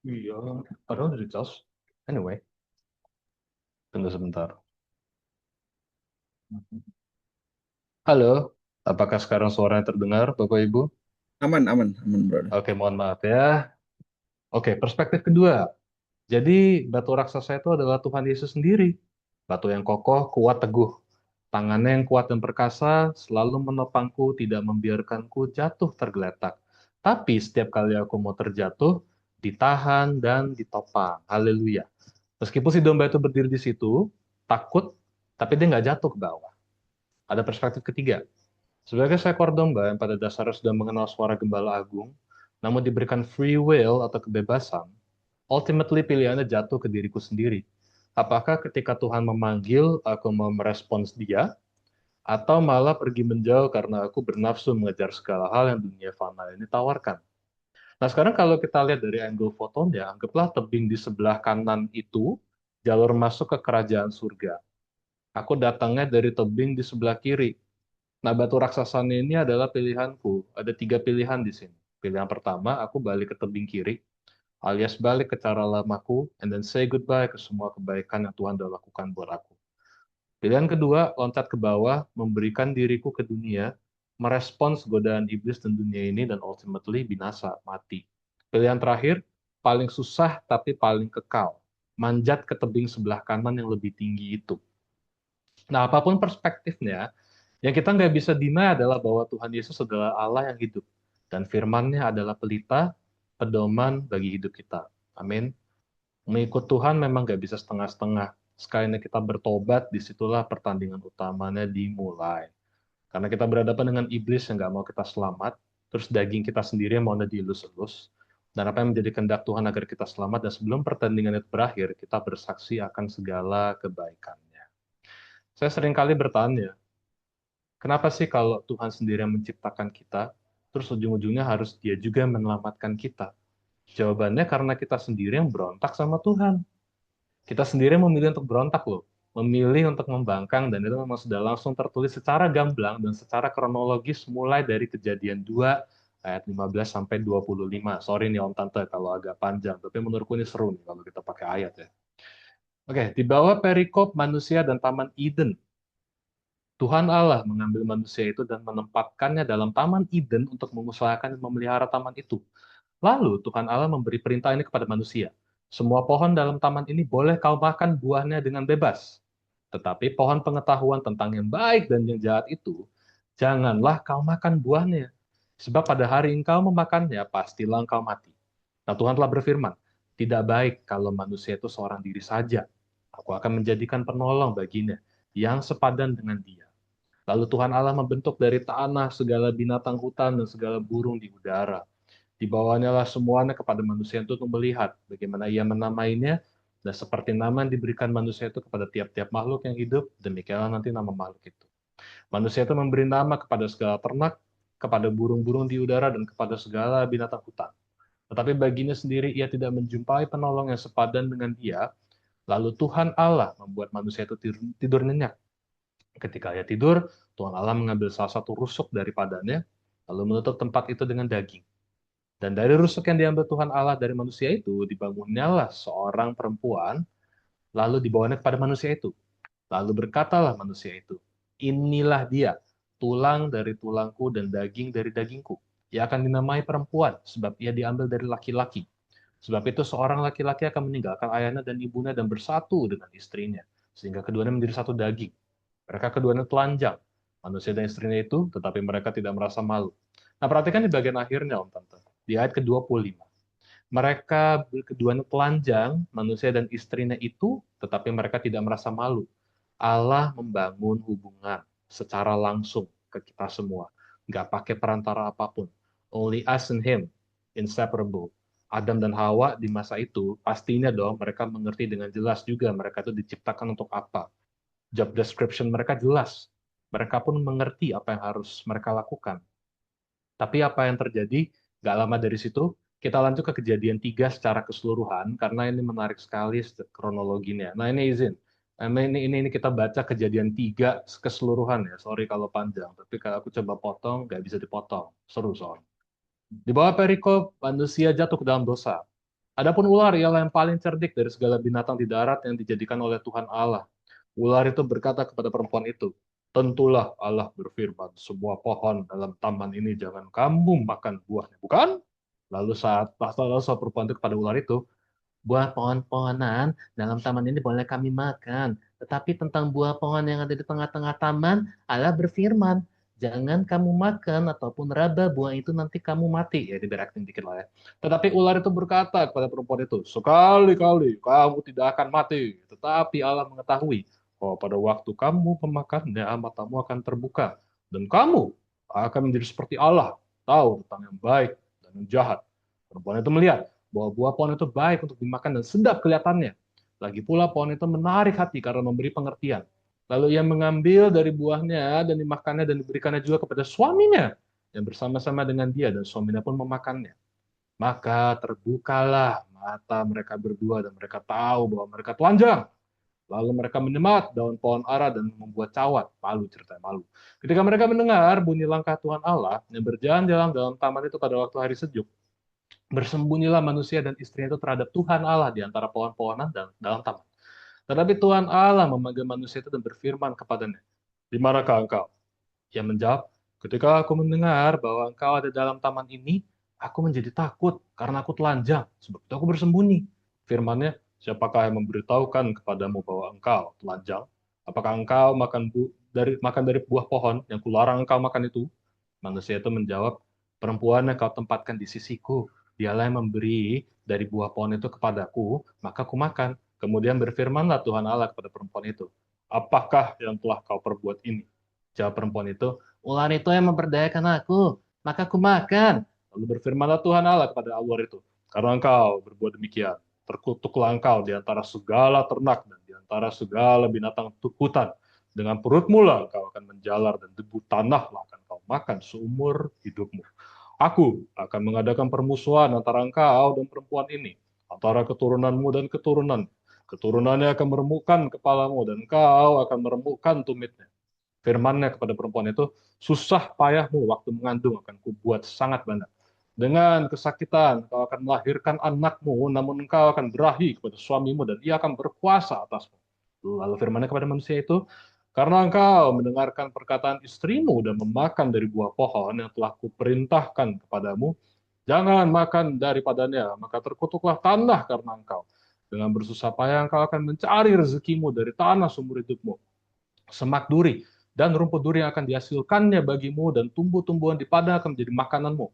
Iya, padahal udah dicas. Anyway, tunggu sebentar. Halo, apakah sekarang suaranya terdengar, Bapak Ibu? Aman, aman, aman, brother. Oke, mohon maaf ya. Oke, perspektif kedua. Jadi, batu raksasa itu adalah Tuhan Yesus sendiri. Batu yang kokoh, kuat, teguh. Tangannya yang kuat dan perkasa selalu menopangku, tidak membiarkanku jatuh tergeletak. Tapi setiap kali aku mau terjatuh, ditahan dan ditopang. Haleluya. Meskipun si domba itu berdiri di situ, takut, tapi dia nggak jatuh ke bawah. Ada perspektif ketiga. Sebagai seekor domba yang pada dasarnya sudah mengenal suara gembala agung, namun diberikan free will atau kebebasan, ultimately pilihannya jatuh ke diriku sendiri. Apakah ketika Tuhan memanggil, aku mau merespons dia, atau malah pergi menjauh karena aku bernafsu mengejar segala hal yang dunia fana ini tawarkan. Nah sekarang kalau kita lihat dari angle fotonya, anggaplah tebing di sebelah kanan itu jalur masuk ke kerajaan surga. Aku datangnya dari tebing di sebelah kiri. Nah, batu raksasanya ini adalah pilihanku. Ada 3 pilihan di sini. Pilihan pertama, aku balik ke tebing kiri, alias balik ke cara lamaku, and then say goodbye ke semua kebaikan yang Tuhan sudah lakukan buat aku. Pilihan kedua, loncat ke bawah, memberikan diriku ke dunia, merespons godaan iblis dan dunia ini, dan ultimately binasa, mati. Pilihan terakhir, paling susah tapi paling kekal, manjat ke tebing sebelah kanan yang lebih tinggi itu. Nah, apapun perspektifnya, yang kita nggak bisa deny adalah bahwa Tuhan Yesus adalah Allah yang hidup, dan firman-Nya adalah pelita, pedoman bagi hidup kita. Amin. Mengikut Tuhan memang nggak bisa setengah-setengah. Sekalinya kita bertobat, disitulah pertandingan utamanya dimulai. Karena kita berhadapan dengan iblis yang nggak mau kita selamat, terus daging kita sendiri yang mau dielus-elus, dan apa yang menjadi kehendak Tuhan agar kita selamat, dan sebelum pertandingan itu berakhir, kita bersaksi akan segala kebaikannya. Saya seringkali bertanya, kenapa sih kalau Tuhan sendiri yang menciptakan kita, terus ujung-ujungnya harus Dia juga menyelamatkan kita? Jawabannya karena kita sendiri yang berontak sama Tuhan. Kita sendiri memilih untuk berontak loh. Memilih untuk membangkang, dan itu memang sudah langsung tertulis secara gamblang dan secara kronologis mulai dari Kejadian 2 ayat 15 sampai 25. Sorry nih Om Tante kalau agak panjang, tapi menurutku ini seru nih kalau kita pakai ayat ya. Oke, di bawah perikop manusia dan Taman Eden, Tuhan Allah mengambil manusia itu dan menempatkannya dalam Taman Eden untuk mengusahakan dan memelihara taman itu. Lalu Tuhan Allah memberi perintah ini kepada manusia. Semua pohon dalam taman ini boleh kau makan buahnya dengan bebas. Tetapi pohon pengetahuan tentang yang baik dan yang jahat itu, janganlah kau makan buahnya. Sebab pada hari engkau memakannya, pastilah engkau mati. Nah, Tuhan telah berfirman, tidak baik kalau manusia itu seorang diri saja. Aku akan menjadikan penolong baginya, yang sepadan dengan dia. Lalu Tuhan Allah membentuk dari tanah segala binatang hutan dan segala burung di udara. Dibawanya lah semuanya kepada manusia itu untuk melihat bagaimana ia menamainya, dan seperti nama yang diberikan manusia itu kepada tiap-tiap makhluk yang hidup, demikianlah nanti nama makhluk itu. Manusia itu memberi nama kepada segala ternak, kepada burung-burung di udara, dan kepada segala binatang hutan. Tetapi baginya sendiri ia tidak menjumpai penolong yang sepadan dengan dia. Lalu Tuhan Allah membuat manusia itu tidur nyenyak. Ketika ia tidur, Tuhan Allah mengambil salah satu rusuk daripadanya, lalu menutup tempat itu dengan daging. Dan dari rusuk yang diambil Tuhan Allah dari manusia itu, dibangunnyalah seorang perempuan, lalu dibawanya kepada manusia itu. Lalu berkatalah manusia itu, inilah dia, tulang dari tulangku dan daging dari dagingku. Ia akan dinamai perempuan, sebab ia diambil dari laki-laki. Sebab itu seorang laki-laki akan meninggalkan ayahnya dan ibunya dan bersatu dengan istrinya, sehingga keduanya menjadi satu daging. Mereka keduanya telanjang, manusia dan istrinya itu, tetapi mereka tidak merasa malu. Nah, perhatikan di bagian akhirnya, Om Tante. Di ayat ke-25. Mereka keduanya telanjang, manusia dan istrinya itu, tetapi mereka tidak merasa malu. Allah membangun hubungan secara langsung ke kita semua. Nggak pakai perantara apapun. Only us and him, inseparable. Adam dan Hawa di masa itu, pastinya dong mereka mengerti dengan jelas juga mereka itu diciptakan untuk apa. Job description mereka jelas. Mereka pun mengerti apa yang harus mereka lakukan. Tapi apa yang terjadi, nggak lama dari situ, kita lanjut ke Kejadian 3 secara keseluruhan, karena ini menarik sekali kronologinya. Nah, ini izin. Ini kita baca Kejadian 3 keseluruhan ya. Sorry kalau panjang, tapi kalau aku coba potong, nggak bisa dipotong. Seru soalnya. Di bawah perikop, manusia jatuh ke dalam dosa. Adapun ular ialah yang paling cerdik dari segala binatang di darat yang dijadikan oleh Tuhan Allah. Ular itu berkata kepada perempuan itu, tentulah Allah berfirman, semua pohon dalam taman ini jangan kamu makan buahnya, bukan? Lalu saat perempuan itu kepada ular itu, buah pohon-pohonan dalam taman ini boleh kami makan, tetapi tentang buah pohon yang ada di tengah-tengah taman, Allah berfirman, jangan kamu makan ataupun raba buah itu nanti kamu mati. Ya, biar acting dikit lah ya. Tetapi ular itu berkata kepada perempuan itu, sekali-kali kamu tidak akan mati, tetapi Allah mengetahui bahwa pada waktu kamu memakannya, matamu akan terbuka, dan kamu akan menjadi seperti Allah, tahu tentang yang baik dan yang jahat. Perempuan itu melihat bahwa buah pohon itu baik untuk dimakan dan sedap kelihatannya. Lagi pula pohon itu menarik hati karena memberi pengertian. Lalu ia mengambil dari buahnya dan dimakannya dan diberikannya juga kepada suaminya yang bersama-sama dengan dia, dan suaminya pun memakannya. Maka terbukalah mata mereka berdua dan mereka tahu bahwa mereka telanjang. Lalu mereka menyemat daun pohon ara dan membuat cawat. Malu ceritanya, malu. Ketika mereka mendengar bunyi langkah Tuhan Allah yang berjalan-jalan dalam taman itu pada waktu hari sejuk, bersembunyilah manusia dan istrinya itu terhadap Tuhan Allah di antara pohon-pohonan dan dalam taman. Tetapi Tuhan Allah memanggil manusia itu dan berfirman kepadanya, "Di manakah engkau?" Ia menjawab, "Ketika aku mendengar bahwa engkau ada dalam taman ini, aku menjadi takut karena aku telanjang, sebab itu aku bersembunyi." Firman-Nya, "Siapakah yang memberitahukan kepadamu bahwa engkau telanjang? Apakah engkau makan dari buah pohon yang kularang engkau makan itu?" Manusia itu menjawab, "Perempuan yang kau tempatkan di sisiku, dialah yang memberi dari buah pohon itu kepadaku, maka aku makan." Kemudian berfirmanlah Tuhan Allah kepada perempuan itu, "Apakah yang telah kau perbuat ini?" Jawab perempuan itu, "Ular itu yang memperdayakan aku, maka aku makan." Lalu berfirmanlah Tuhan Allah kepada ular itu, "Karena engkau berbuat demikian, terkutuklah engkau di antara segala ternak dan di antara segala binatang hutan. Dengan perutmu lah engkau akan menjalar dan debu tanah lah akan kau makan seumur hidupmu. Aku akan mengadakan permusuhan antara engkau dan perempuan ini, antara keturunanmu dan keturunan. Keturunannya akan meremukkan kepalamu dan engkau akan meremukkan tumitnya." Firman-Nya kepada perempuan itu, "Susah payahmu waktu mengandung akan kubuat sangat banyak. Dengan kesakitan kau akan melahirkan anakmu, namun engkau akan berahi kepada suamimu dan ia akan berkuasa atasmu." Lalu firman-Nya kepada manusia itu, "Karena engkau mendengarkan perkataan istrimu dan memakan dari buah pohon yang telah kuperintahkan kepadamu, jangan makan daripadanya, maka terkutuklah tanah karena engkau. Dengan bersusah payah engkau akan mencari rezekimu dari tanah seumur hidupmu. Semak duri dan rumput duri yang akan dihasilkannya bagimu dan tumbuh-tumbuhan di padang akan menjadi makananmu.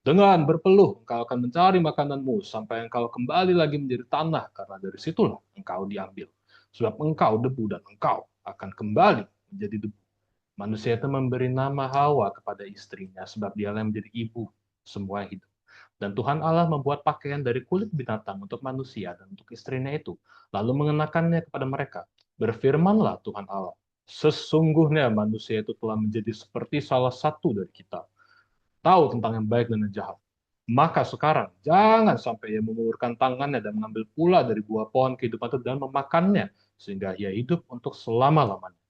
Dengan berpeluh engkau akan mencari makananmu sampai engkau kembali lagi menjadi tanah, karena dari situlah engkau diambil. Sebab engkau debu dan engkau akan kembali menjadi debu." Manusia itu memberi nama Hawa kepada istrinya, sebab dialah yang menjadi ibu semua yang hidup. Dan Tuhan Allah membuat pakaian dari kulit binatang untuk manusia dan untuk istrinya itu, lalu mengenakannya kepada mereka. Berfirmanlah Tuhan Allah, "Sesungguhnya manusia itu telah menjadi seperti salah satu dari kita, tahu tentang yang baik dan yang jahat. Maka sekarang jangan sampai ia mengulurkan tangannya dan mengambil pula dari buah pohon kehidupan itu dan memakannya, sehingga ia hidup untuk selama-lamanya."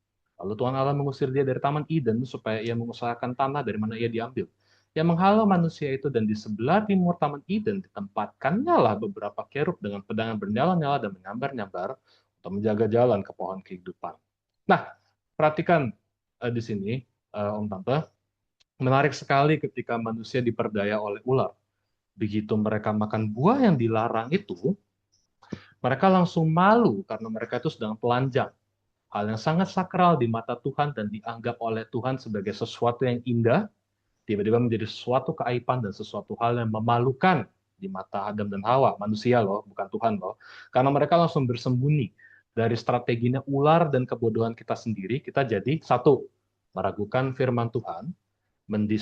Lalu Tuhan Allah mengusir dia dari Taman Eden supaya ia mengusahakan tanah dari mana ia diambil. Ia menghalau manusia itu, dan di sebelah timur Taman Eden ditempatkannya lah beberapa kerub dengan pedang yang bernyala-nyala dan menyambar-nyambar untuk menjaga jalan ke pohon kehidupan. Nah, perhatikan di sini, Om Tante, menarik sekali ketika manusia diperdaya oleh ular. Begitu mereka makan buah yang dilarang itu, mereka langsung malu karena mereka itu sedang telanjang. Hal yang sangat sakral di mata Tuhan dan dianggap oleh Tuhan sebagai sesuatu yang indah, tiba-tiba menjadi sesuatu keaiban dan sesuatu hal yang memalukan di mata Adam dan Hawa, manusia loh, bukan Tuhan loh. Karena mereka langsung bersembunyi. Dari strateginya ular dan kebodohan kita sendiri, kita jadi satu, meragukan firman Tuhan,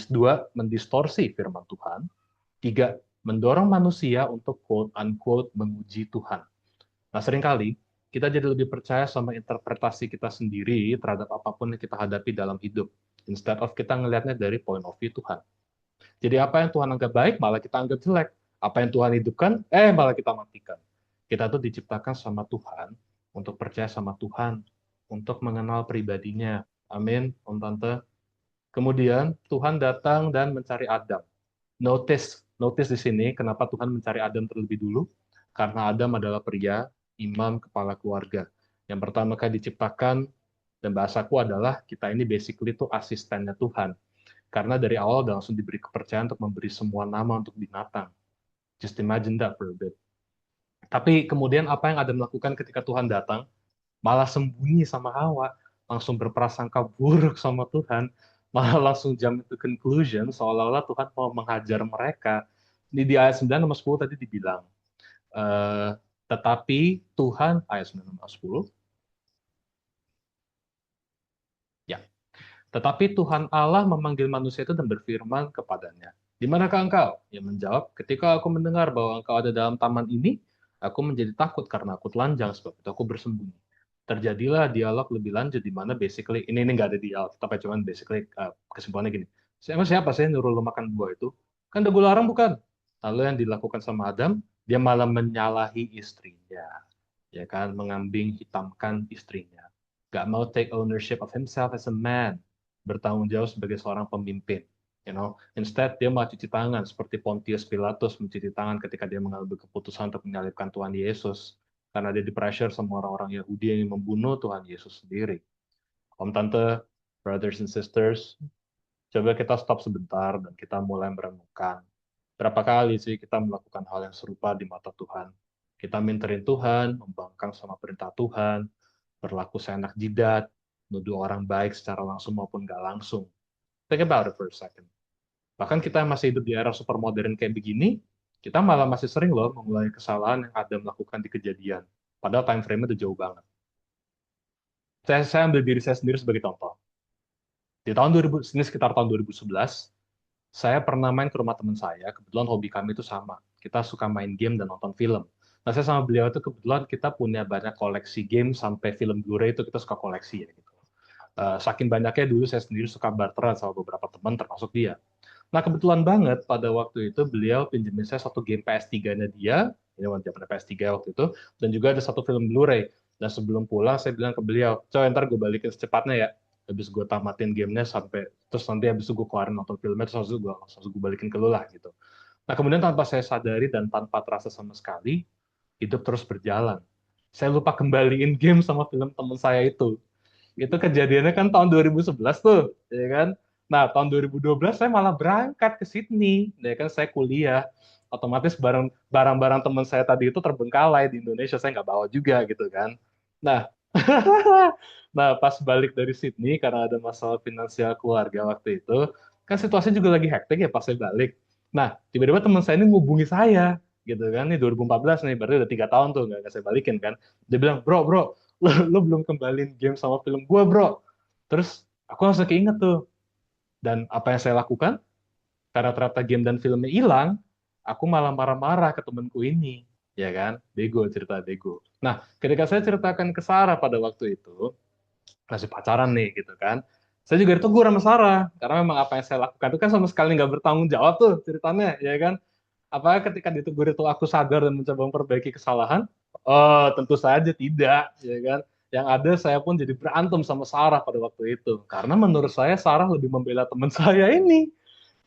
dua, mendistorsi firman Tuhan, tiga, mendorong manusia untuk quote-unquote menguji Tuhan. Nah, seringkali kita jadi lebih percaya sama interpretasi kita sendiri terhadap apapun yang kita hadapi dalam hidup, instead of kita ngelihatnya dari point of view Tuhan. Jadi apa yang Tuhan anggap baik, malah kita anggap jelek. Apa yang Tuhan hidupkan, malah kita matikan. Kita tuh diciptakan sama Tuhan untuk percaya sama Tuhan, untuk mengenal pribadinya. Amin, Om Tante. Kemudian Tuhan datang dan mencari Adam. Notice di sini kenapa Tuhan mencari Adam terlebih dulu? Karena Adam adalah pria, imam, kepala keluarga. Yang pertama kali diciptakan, dan bahasaku adalah kita ini basically itu asistennya Tuhan. Karena dari awal udah langsung diberi kepercayaan untuk memberi semua nama untuk binatang. Just imagine that for a bit. Tapi kemudian apa yang Adam lakukan ketika Tuhan datang? Malah sembunyi sama Hawa, langsung berprasangka buruk sama Tuhan, malah langsung jump to conclusion seolah-olah Tuhan mau menghajar mereka. Ini di ayat 9 sama 10 tadi dibilang, tetapi Tuhan, ayat 9 sama 10, ya, tetapi Tuhan Allah memanggil manusia itu dan berfirman kepadanya, "Di manakah engkau?" Ia menjawab, "Ketika aku mendengar bahwa engkau ada dalam taman ini, aku menjadi takut karena aku telanjang, sebab itu aku bersembunyi." Terjadilah dialog lebih lanjut di mana basically ini nggak ada di Alkitab, cuman basically kesimpulannya gini. Siapa sih yang nyuruh lo makan buah itu? Kan udah gue larang bukan? Lalu yang dilakukan sama Adam, dia malah menyalahi istrinya. ya kan, mengambing hitamkan istrinya. Gak mau take ownership of himself as a man, bertanggung jawab sebagai seorang pemimpin. Instead dia malah cuci tangan seperti Pontius Pilatus mencuci tangan ketika dia mengambil keputusan untuk menyalibkan Tuhan Yesus karena dia di-pressure sama orang-orang Yahudi yang ingin membunuh Tuhan Yesus sendiri. Om tante, brothers and sisters, coba kita stop sebentar dan kita mulai merenungkan. Berapa kali sih kita melakukan hal yang serupa di mata Tuhan? Kita minterin Tuhan, membangkang sama perintah Tuhan, berlaku seenak jidat, nuduh orang baik secara langsung maupun nggak langsung. Think about it for a second. Bahkan kita masih hidup di era supermodern kayak begini, kita malah masih sering loh mengulangi kesalahan yang Adam lakukan di Kejadian. Padahal time frame-nya udah jauh banget. Saya ambil diri saya sendiri sebagai contoh. Di tahun 2000, ini sekitar tahun 2011, saya pernah main ke rumah teman saya. Kebetulan hobi kami itu sama. Kita suka main game dan nonton film. Nah, saya sama beliau itu kebetulan kita punya banyak koleksi game sampai film Blu-ray itu kita suka koleksi ya gitu. Saking banyaknya dulu saya sendiri suka barteran sama beberapa teman termasuk dia. Nah, kebetulan banget pada waktu itu beliau pinjemin saya satu game PS3-nya dia, ini waktu zamannya PS3 waktu itu, dan juga ada satu film Blu-ray. Dan sebelum pulang saya bilang ke beliau, coy ntar gue balikin secepatnya ya. Habis gue tamatin gamenya sampai, terus nanti habis itu gue keluarin nonton filmnya, terus langsung gue balikin ke lu lah gitu. Nah, kemudian tanpa saya sadari dan tanpa terasa sama sekali, hidup terus berjalan. Saya lupa kembaliin game sama film teman saya itu. Itu kejadiannya kan tahun 2011 tuh, ya kan? Nah, tahun 2012 saya malah berangkat ke Sydney, ya kan? Saya kuliah, otomatis barang-barang teman saya tadi itu terbengkalai di Indonesia, saya nggak bawa juga gitu kan. Nah, nah pas balik dari Sydney karena ada masalah finansial keluarga waktu itu, kan situasinya juga lagi hektik ya pas saya balik. Nah, tiba-tiba teman saya ini ngubungi saya, gitu kan? Ini 2014 nih, berarti udah 3 tahun tuh nggak saya balikin kan. Dia bilang, bro, lo belum kembalin game sama film gue, bro. Terus aku langsung keinget tuh. Dan apa yang saya lakukan? Karena ternyata game dan filmnya hilang, aku malah marah-marah ke temanku ini. Ya kan? Bego, cerita bego. Nah, ketika saya ceritakan ke Sarah pada waktu itu, masih pacaran nih gitu kan. Saya juga ditegur sama Sarah, karena memang apa yang saya lakukan itu kan sama sekali nggak bertanggung jawab tuh ceritanya, ya kan. Apakah ketika ditegur itu aku sadar dan mencoba memperbaiki kesalahan? Oh, tentu saja tidak, ya kan. Yang ada saya pun jadi berantem sama Sarah pada waktu itu. Karena menurut saya Sarah lebih membela teman saya ini.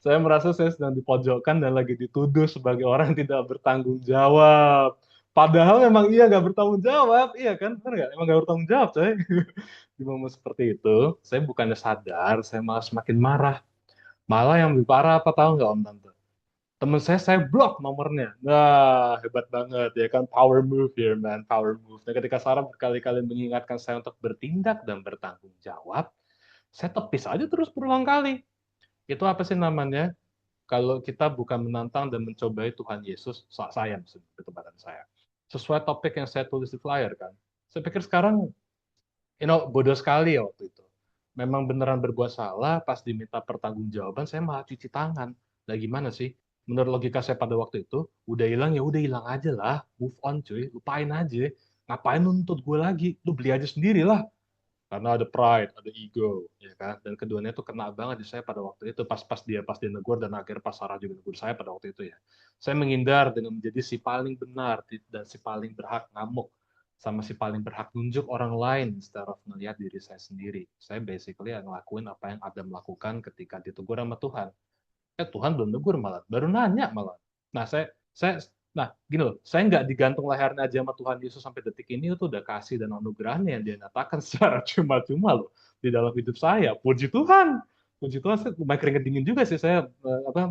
Saya merasa saya sedang dipojokkan dan lagi dituduh sebagai orang yang tidak bertanggung jawab. Padahal memang iya nggak bertanggung jawab, iya kan? Benar nggak? Emang nggak bertanggung jawab, coy. Di momen seperti itu, saya bukannya sadar, saya malah semakin marah. Malah yang lebih parah apa tahu nggak Om Tante? Temen saya blok nomornya. Nah, hebat banget ya kan, power move here man, power move. Nah, ketika Sarah berkali-kali mengingatkan saya untuk bertindak dan bertanggung jawab, saya tepis aja terus berulang kali. Itu apa sih namanya? Kalau kita bukan menantang dan mencobai Tuhan Yesus, saya ketepatan saya. Sesuai topik yang saya tulis di flyer kan. Saya pikir sekarang, bodoh sekali ya waktu itu. Memang beneran berbuat salah, pas diminta pertanggungjawaban, saya malah cuci tangan. Nah gimana sih? Menurut logika saya pada waktu itu, udah hilang ya udah hilang aja lah, move on cuy, lupain aja. Ngapain nuntut gue lagi? Lu beli aja sendiri lah. Karena ada pride, ada ego, ya kan? Dan keduanya itu kena banget di saya pada waktu itu, pas dia negur dan akhir pas Sarah juga negur saya pada waktu itu ya. Saya menghindar dengan menjadi si paling benar dan si paling berhak ngamuk sama si paling berhak nunjuk orang lain instead of melihat diri saya sendiri. Saya basically ngelakuin apa yang Adam lakukan ketika ditegur sama Tuhan. Tuhan belum negur malah, baru nanya malah. Nah, nah gini loh, saya nggak digantung lehernya aja sama Tuhan Yesus sampai detik ini, itu udah kasih dan anugerahnya yang dia nyatakan secara cuma-cuma loh di dalam hidup saya. Puji Tuhan, saya lumayan keringet dingin juga sih saya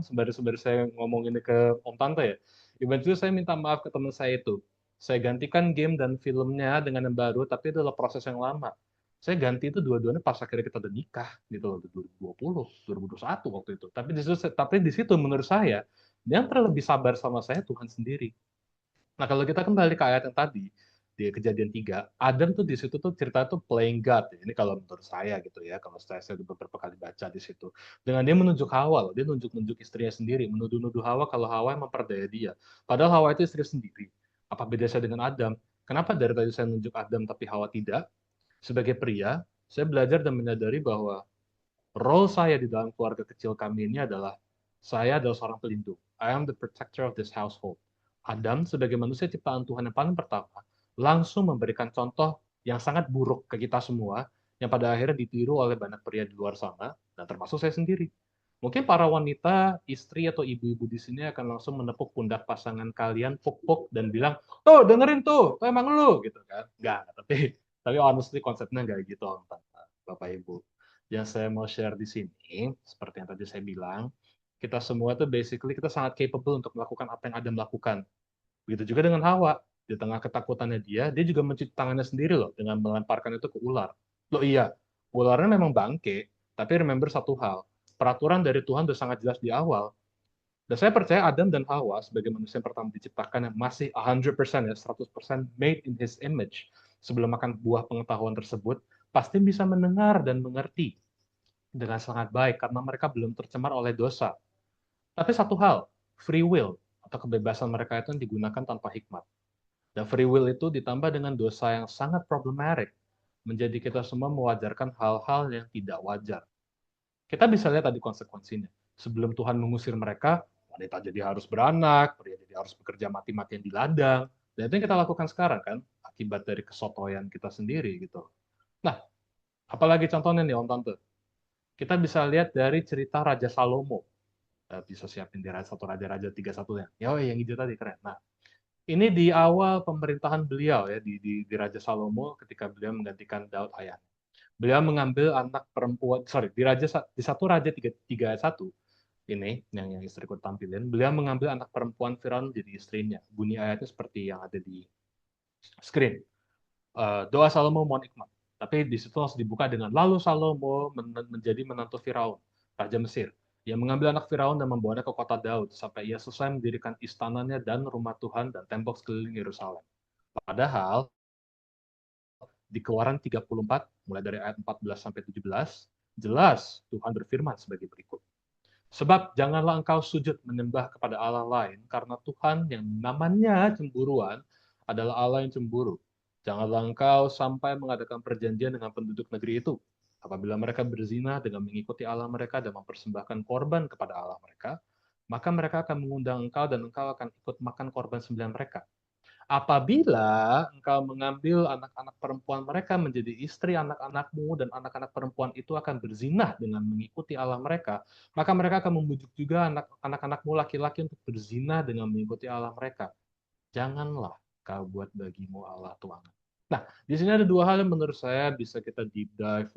sembari saya ngomong ini ke Om Tante ya. Eventually saya minta maaf ke teman saya itu. Saya gantikan game dan filmnya dengan yang baru, tapi itu adalah proses yang lama. Saya ganti itu dua-duanya pas akhirnya kita udah nikah gitu loh, 2020, 2021 waktu itu. Tapi di situ menurut saya yang terlebih sabar sama saya Tuhan sendiri. Nah, kalau kita kembali ke ayat yang tadi di Kejadian 3, Adam tuh di situ tuh cerita tuh playing God. Ini kalau menurut saya gitu ya, kalau saya udah beberapa kali baca di situ. Dengan dia menunjuk Hawa, loh, dia nunjuk istrinya sendiri, menuduh-nuduh Hawa kalau Hawa yang memperdaya dia. Padahal Hawa itu istri sendiri. Apa beda saya dengan Adam? Kenapa dari tadi saya nunjuk Adam tapi Hawa tidak? Sebagai pria, saya belajar dan menyadari bahwa role saya di dalam keluarga kecil kami ini adalah saya adalah seorang pelindung. I am the protector of this household. Adam sebagai manusia ciptaan Tuhan yang paling pertama langsung memberikan contoh yang sangat buruk ke kita semua, yang pada akhirnya ditiru oleh banyak pria di luar sana, dan termasuk saya sendiri. Mungkin para wanita, istri atau ibu-ibu di sini akan langsung menepuk pundak pasangan kalian, puk-puk dan bilang, "Tuh, dengerin tuh, emang lu," gitu kan. Enggak, tapi honestly konsepnya enggak gitu, Om, Tante, Bapak Ibu. Yang saya mau share di sini, seperti yang tadi saya bilang, kita semua tuh basically kita sangat capable untuk melakukan apa yang Adam lakukan. Begitu juga dengan Hawa. Di tengah ketakutannya dia juga mencuci tangannya sendiri loh dengan melemparkan itu ke ular. Loh iya, ularnya memang bangke, tapi remember satu hal, peraturan dari Tuhan sudah sangat jelas di awal. Dan saya percaya Adam dan Hawa sebagai manusia yang pertama diciptakan yang masih 100% ya, 100% made in his image, sebelum makan buah pengetahuan tersebut, pasti bisa mendengar dan mengerti dengan sangat baik karena mereka belum tercemar oleh dosa. Tapi satu hal, free will atau kebebasan mereka itu digunakan tanpa hikmat. Dan free will itu ditambah dengan dosa yang sangat problematik, menjadi kita semua mewajarkan hal-hal yang tidak wajar. Kita bisa lihat tadi konsekuensinya. Sebelum Tuhan mengusir mereka, wanita jadi harus beranak, pria jadi harus bekerja mati-matian di ladang. Dan itu yang kita lakukan sekarang kan, akibat dari kesotoyan kita sendiri gitu. Nah, apalagi contohnya nih Om Tante. Kita bisa lihat dari cerita Raja Salomo. Bisa siapin di satu Raja-Raja 31-nya. Ya, yang hijau tadi keren. Nah, ini di awal pemerintahan beliau ya di Raja Salomo ketika beliau menggantikan Daud ayah. Beliau mengambil anak perempuan, di satu Raja 31 ini yang istriku tampilin, beliau mengambil anak perempuan Firaun jadi istrinya. Bunyi ayatnya seperti yang ada di screen. Doa Salomo mohon hikmat. Tapi di situ langsung dibuka dengan lalu Salomo menjadi menantu Firaun, Raja Mesir. Ia mengambil anak Firaun dan membawanya ke kota Daud sampai ia selesai mendirikan istananya dan rumah Tuhan dan tembok sekeliling Yerusalem. Padahal di Keluaran 34 mulai dari ayat 14 sampai 17 jelas Tuhan berfirman sebagai berikut. Sebab janganlah engkau sujud menyembah kepada Allah lain karena Tuhan yang namanya cemburuan adalah Allah yang cemburu. Janganlah engkau sampai mengadakan perjanjian dengan penduduk negeri itu. Apabila mereka berzina dengan mengikuti Allah mereka dan mempersembahkan korban kepada Allah mereka, maka mereka akan mengundang engkau dan engkau akan ikut makan korban sembelihan mereka. Apabila engkau mengambil anak-anak perempuan mereka menjadi istri anak-anakmu dan anak-anak perempuan itu akan berzinah dengan mengikuti Allah mereka, maka mereka akan membujuk juga anak-anakmu laki-laki untuk berzinah dengan mengikuti Allah mereka. Janganlah kau buat bagimu Allah tuangan. Nah, di sini ada dua hal yang menurut saya bisa kita deep dive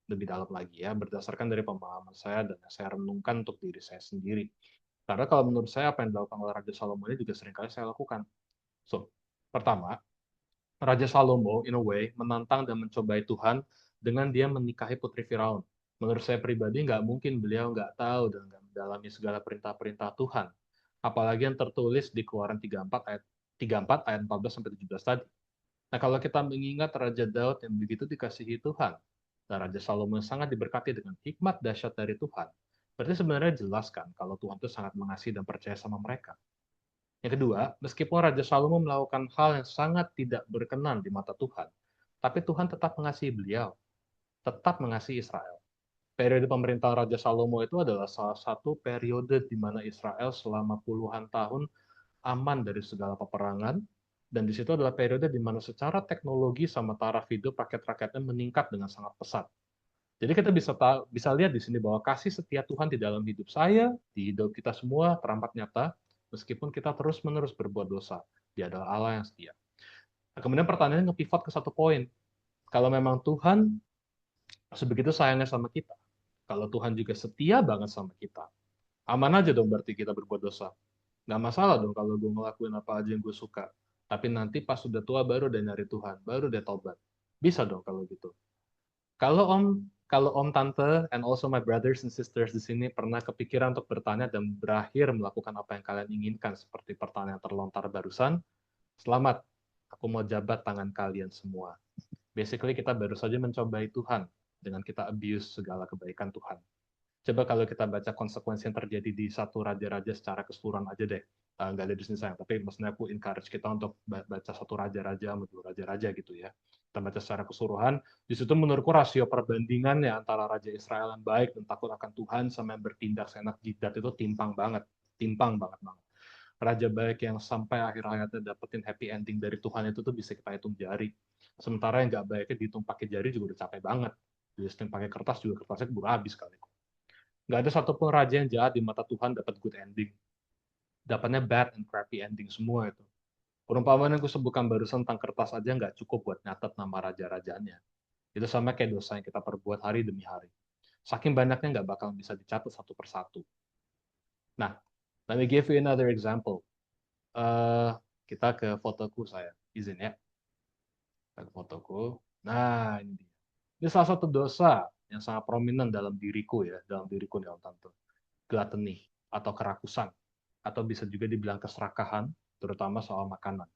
lebih dalam lagi ya, berdasarkan dari pemahaman saya dan yang saya renungkan untuk diri saya sendiri. Karena kalau menurut saya apa yang dilakukan oleh Raja Salomo ini juga seringkali saya lakukan. So, pertama, Raja Salomo in a way menantang dan mencobai Tuhan dengan dia menikahi putri Firaun. Menurut saya pribadi nggak mungkin beliau nggak tahu dan nggak mendalami segala perintah-perintah Tuhan. Apalagi yang tertulis di Keluaran 34 ayat 14 sampai 17 tadi. Nah, kalau kita mengingat Raja Daud yang begitu dikasihi Tuhan, dan Raja Salomo yang sangat diberkati dengan hikmat dahsyat dari Tuhan, berarti sebenarnya jelas kan kalau Tuhan itu sangat mengasihi dan percaya sama mereka. Yang kedua, meskipun Raja Salomo melakukan hal yang sangat tidak berkenan di mata Tuhan, tapi Tuhan tetap mengasihi beliau, tetap mengasihi Israel. Periode pemerintahan Raja Salomo itu adalah salah satu periode di mana Israel selama puluhan tahun aman dari segala peperangan, dan di situ adalah periode di mana secara teknologi sama taraf hidup rakyat-rakyatnya meningkat dengan sangat pesat. Jadi kita bisa lihat di sini bahwa kasih setia Tuhan di dalam hidup saya, di hidup kita semua teramat nyata, meskipun kita terus-menerus berbuat dosa. Dia adalah Allah yang setia. Nah, kemudian pertanyaannya nge-pivot ke satu poin. Kalau memang Tuhan sebegitu sayangnya sama kita, kalau Tuhan juga setia banget sama kita, aman aja dong berarti kita berbuat dosa. Nggak masalah dong kalau gue ngelakuin apa aja yang gue suka. Tapi nanti pas sudah tua baru dia nyari Tuhan, baru dia taubat. Bisa dong kalau gitu. Kalau Om Tante and also my brothers and sisters di sini pernah kepikiran untuk bertanya dan berakhir melakukan apa yang kalian inginkan seperti pertanyaan terlontar barusan, selamat. Aku mau jabat tangan kalian semua. Basically kita baru saja mencobai Tuhan dengan kita abuse segala kebaikan Tuhan. Coba kalau kita baca konsekuensi yang terjadi di satu raja-raja secara keseluruhan aja deh. Nggak ada di sini sayang, tapi maksudnya aku encourage kita untuk baca satu raja-raja sama dua raja-raja gitu ya. Kita baca secara keseluruhan, di situ menurutku rasio perbandingannya antara Raja Israel yang baik dan takut akan Tuhan sama yang bertindak seenak jidat itu timpang banget banget. Raja baik yang sampai akhir hayatnya dapetin happy ending dari Tuhan itu tuh bisa kita hitung jari. Sementara yang nggak baiknya dihitung pakai jari juga udah capek banget. Dihitung pakai kertas juga kertasnya keburu habis kali. Nggak ada satupun raja yang jahat di mata Tuhan dapat good ending. Dapatnya bad and crappy ending semua itu. Perumpamaan yang gue sebutkan barusan tentang kertas aja nggak cukup buat nyatet nama raja-rajanya. Itu sama kayak dosa yang kita perbuat hari demi hari. Saking banyaknya nggak bakal bisa dicatat satu persatu. Nah, let me give you another example. Kita ke fotoku saya. Izin ya. Kita ke fotoku. Nah, ini dia. Ini salah satu dosa yang sangat prominent dalam diriku ya, dalam diriku nih Om Tante. Gluttony atau kerakusan. Atau bisa juga dibilang keserakahan, terutama soal makanan.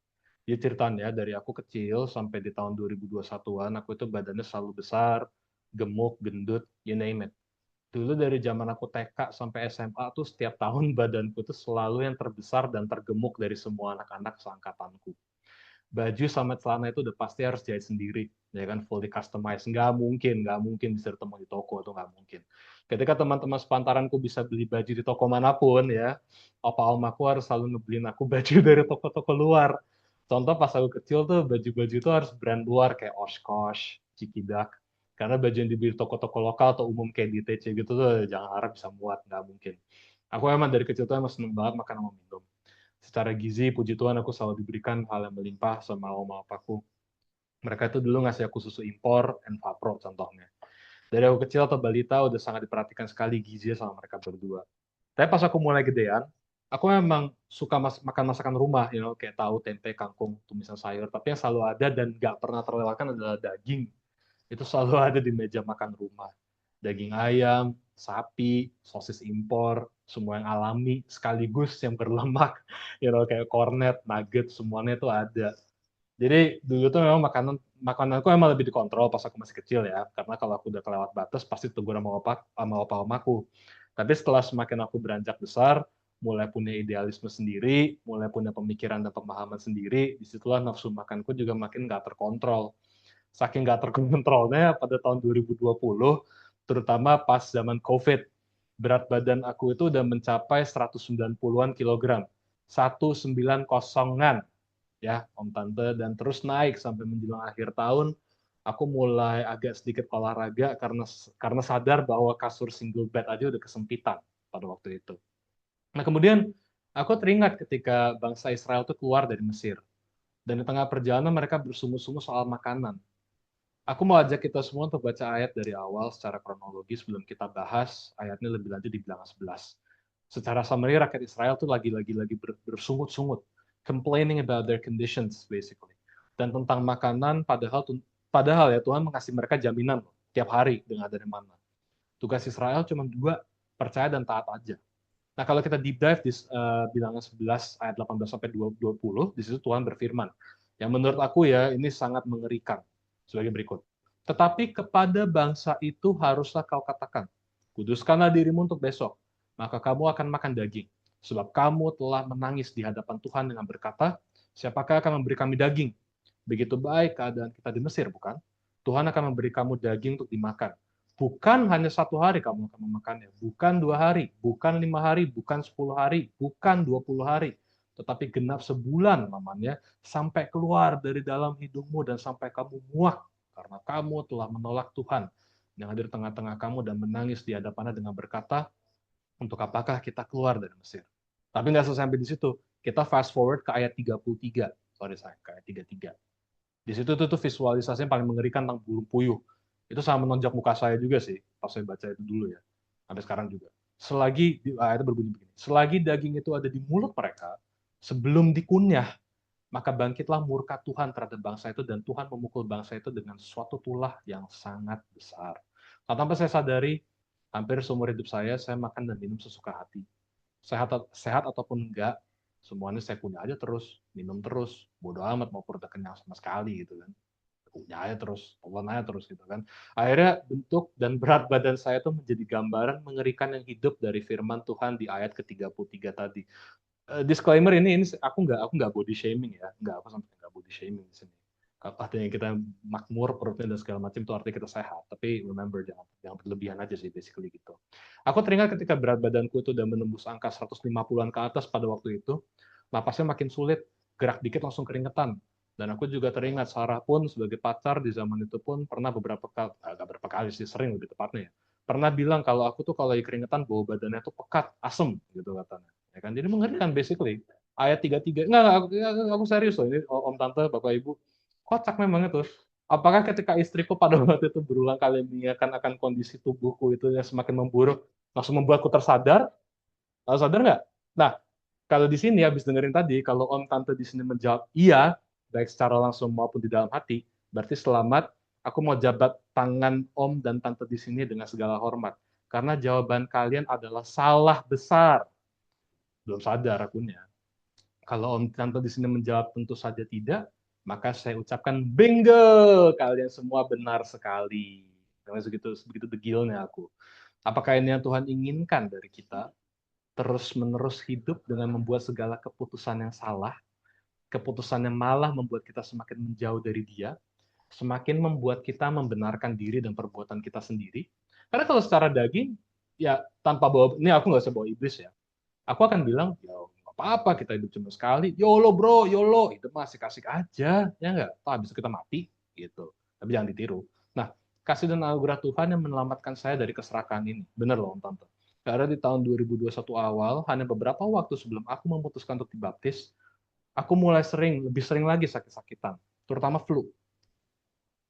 Jadi ceritanya dari aku kecil sampai di tahun 2021-an, aku itu badannya selalu besar, gemuk, gendut, you name it. Dulu dari zaman aku TK sampai SMA tuh setiap tahun badanku tuh selalu yang terbesar dan tergemuk dari semua anak-anak seangkatanku. Baju sama celana itu udah pasti harus jahit sendiri, ya kan, fully customized. Nggak mungkin bisa ditemu di toko, itu nggak mungkin. Ketika teman-teman sepantaranku bisa beli baju di toko manapun ya, opa-omaku harus selalu ngebeliin aku baju dari toko-toko luar. Contoh pas aku kecil tuh baju-baju itu harus brand luar kayak Oshkosh, Cikidak. Karena baju yang dibeli toko-toko lokal atau umum kayak di TC gitu tuh jangan harap bisa muat, nggak mungkin. Aku emang dari kecil tuh emang seneng banget makan sama minum. Secara gizi, puji Tuhan aku selalu diberikan hal yang melimpah sama oma opaku. Mereka itu dulu ngasih aku susu impor, Envapro contohnya. Dari aku kecil atau balita udah sangat diperhatikan sekali gizinya sama mereka berdua. Tapi pas aku mulai gedean, aku memang suka makan masakan rumah, kayak tahu, tempe, kangkung, tumisan sayur. Tapi yang selalu ada dan nggak pernah terlewatkan adalah daging. Itu selalu ada di meja makan rumah. Daging ayam, sapi, sosis impor, semua yang alami, sekaligus yang berlemak, kayak cornet, nugget, semuanya itu ada. Jadi dulu tuh memang makananku emang lebih dikontrol pas aku masih kecil ya, karena kalau aku udah kelewat batas pasti tegur sama opa-omaku. Tapi setelah semakin aku beranjak besar, mulai punya idealisme sendiri, mulai punya pemikiran dan pemahaman sendiri, disitulah nafsu makanku juga makin nggak terkontrol. Saking nggak terkontrolnya pada tahun 2020, terutama pas zaman COVID, berat badan aku itu udah mencapai 190-an kilogram. 190-an ya Om Tante, dan terus naik sampai menjelang akhir tahun. Aku mulai agak sedikit olahraga karena sadar bahwa kasur single bed aja udah kesempitan pada waktu itu. Nah kemudian aku teringat ketika bangsa Israel itu keluar dari Mesir, dan di tengah perjalanan mereka bersungguh-sungguh soal makanan. Aku mau ajak kita semua untuk baca ayat dari awal secara kronologis sebelum kita bahas ayatnya lebih lanjut di bilangan 11. Secara summary, rakyat Israel tuh lagi bersungut-sungut, complaining about their conditions basically. Dan tentang makanan, padahal ya Tuhan mengasih mereka jaminan loh, tiap hari dengan dari mana. Tugas Israel cuma dua, percaya dan taat aja. Nah kalau kita deep dive di bilangan 11 ayat 18 sampai 20, di situ Tuhan berfirman, yang menurut aku ya ini sangat mengerikan sebagai berikut. Tetapi kepada bangsa itu haruslah kau katakan, kuduskanlah dirimu untuk besok, maka kamu akan makan daging. Sebab kamu telah menangis di hadapan Tuhan dengan berkata, siapakah akan memberi kami daging? Begitu baik keadaan kita di Mesir, bukan? Tuhan akan memberi kamu daging untuk dimakan. Bukan hanya 1 hari kamu akan memakannya, bukan 2 hari, bukan 5 hari, bukan 10 hari, bukan 20 hari, tetapi genap sebulan namanya, sampai keluar dari dalam hidungmu dan sampai kamu muak, karena kamu telah menolak Tuhan yang hadir di tengah-tengah kamu dan menangis di hadapannya dengan berkata, untuk apakah kita keluar dari Mesir? Tapi nggak selesai sampai di situ. Kita fast forward ke ayat 33. Sorry saya, ke ayat 33. Di situ tuh visualisasinya paling mengerikan tentang burung puyuh. Itu sama menonjok muka saya juga sih, pas saya baca itu dulu ya. Sampai sekarang juga. Ayatnya berbunyi begini. Selagi daging itu ada di mulut mereka, sebelum dikunyah, maka bangkitlah murka Tuhan terhadap bangsa itu dan Tuhan memukul bangsa itu dengan suatu tulah yang sangat besar. Tanpa saya sadari, hampir seumur hidup saya makan dan minum sesuka hati. Sehat ataupun enggak, semuanya saya kunyah aja terus, minum terus, bodo amat mau perut kenyang sama sekali gitu kan. Kunyah aja terus, telan aja terus gitu kan. Akhirnya bentuk dan berat badan saya itu menjadi gambaran mengerikan yang hidup dari firman Tuhan di ayat ke-33 tadi. Disclaimer ini aku nggak body shaming ya, aku sampai nggak body shaming di sini. Artinya kita makmur perutnya dan segala macam itu artinya kita sehat. Tapi remember jangan berlebihan aja sih basically gitu. Aku teringat ketika berat badanku itu udah menembus angka 150-an ke atas pada waktu itu, napasnya makin sulit, gerak dikit langsung keringetan. Dan aku juga teringat Sarah pun sebagai pacar di zaman itu pun pernah nggak beberapa kali sih, sering lebih tepatnya ya, pernah bilang kalau aku tuh kalau lagi keringetan bau badannya tuh pekat, asem gitu katanya. Ya kan? Jadi mengerikan basically. Ayat 33, enggak, aku serius loh, ini Om Tante, Bapak Ibu. Kocak memang itu. Apakah ketika istriku pada waktu itu berulang kali mengingatkan akan kondisi tubuhku itu yang semakin memburuk, langsung membuatku tersadar? Lalu sadar nggak? Nah, kalau di sini habis dengerin tadi, kalau Om Tante di sini menjawab iya, baik secara langsung maupun di dalam hati, berarti selamat. Aku mau jabat tangan Om dan Tante di sini dengan segala hormat. Karena jawaban kalian adalah salah besar. Belum sadar akunya. Kalau Om Tante di sini menjawab tentu saja tidak, maka saya ucapkan bingo, kalian semua benar sekali. Karena begitu degilnya aku. Apakah ini yang Tuhan inginkan dari kita? Terus-menerus hidup dengan membuat segala keputusan yang salah, keputusan yang malah membuat kita semakin menjauh dari Dia, semakin membuat kita membenarkan diri dan perbuatan kita sendiri. Karena kalau secara daging, ya tanpa bawa, ini aku nggak usah bawa iblis ya. Aku akan bilang, ya nggak apa-apa, kita hidup cuma sekali. YOLO bro, YOLO. Itu mah asik-asik aja, ya nggak? Toh habis itu kita mati, gitu. Tapi jangan ditiru. Nah, kasih dan anugerah Tuhan yang menyelamatkan saya dari keserakaan ini. Bener loh, Om Tante. Karena di tahun 2021 awal, hanya beberapa waktu sebelum aku memutuskan untuk dibaptis, aku mulai lebih sering lagi sakit-sakitan, terutama flu.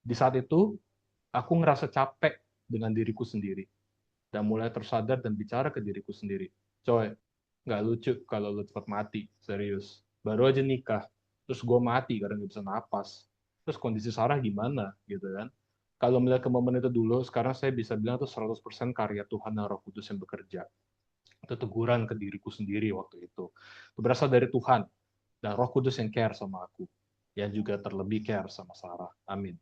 Di saat itu, aku ngerasa capek dengan diriku sendiri, dan mulai tersadar dan bicara ke diriku sendiri. Coy, nggak lucu kalau lu cepat mati, serius. Baru aja nikah, terus gue mati karena nggak bisa napas. Terus kondisi Sarah gimana, gitu kan? Kalau melihat ke momen itu dulu, sekarang saya bisa bilang itu 100% karya Tuhan dan Roh Kudus yang bekerja. Itu teguran ke diriku sendiri waktu itu. Itu berasal dari Tuhan dan Roh Kudus yang care sama aku, yang juga terlebih care sama Sarah. Amin.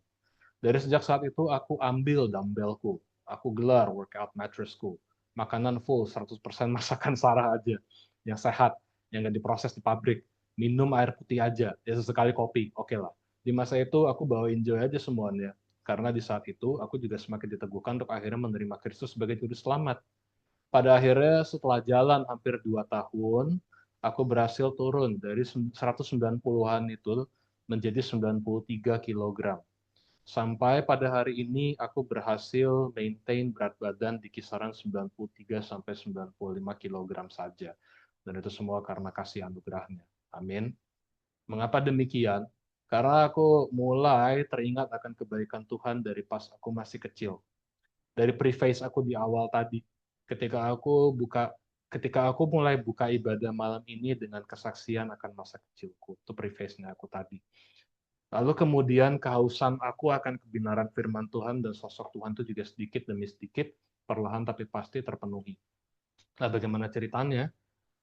Dari sejak saat itu aku ambil dumbbellku, aku gelar workout mattressku, makanan full 100% masakan Sarah aja, yang sehat, yang nggak diproses di pabrik, minum air putih aja, ya sesekali kopi, oke lah. Di masa itu aku bawa enjoy aja semuanya, karena di saat itu aku juga semakin diteguhkan untuk akhirnya menerima Kristus sebagai juru selamat. Pada akhirnya setelah jalan hampir 2 tahun, aku berhasil turun dari 190-an itu menjadi 93 kilogram. Sampai pada hari ini aku berhasil maintain berat badan di kisaran 93 sampai 95 kilogram saja. Dan itu semua karena kasih anugerahnya. Amin. Mengapa demikian? Karena aku mulai teringat akan kebaikan Tuhan dari pas aku masih kecil. Dari preface aku di awal tadi. Ketika aku mulai buka ibadah malam ini dengan kesaksian akan masa kecilku. Itu preface-nya aku tadi. Lalu kemudian kehausan aku akan kebenaran firman Tuhan dan sosok Tuhan itu juga sedikit demi sedikit, perlahan tapi pasti terpenuhi. Nah, bagaimana ceritanya?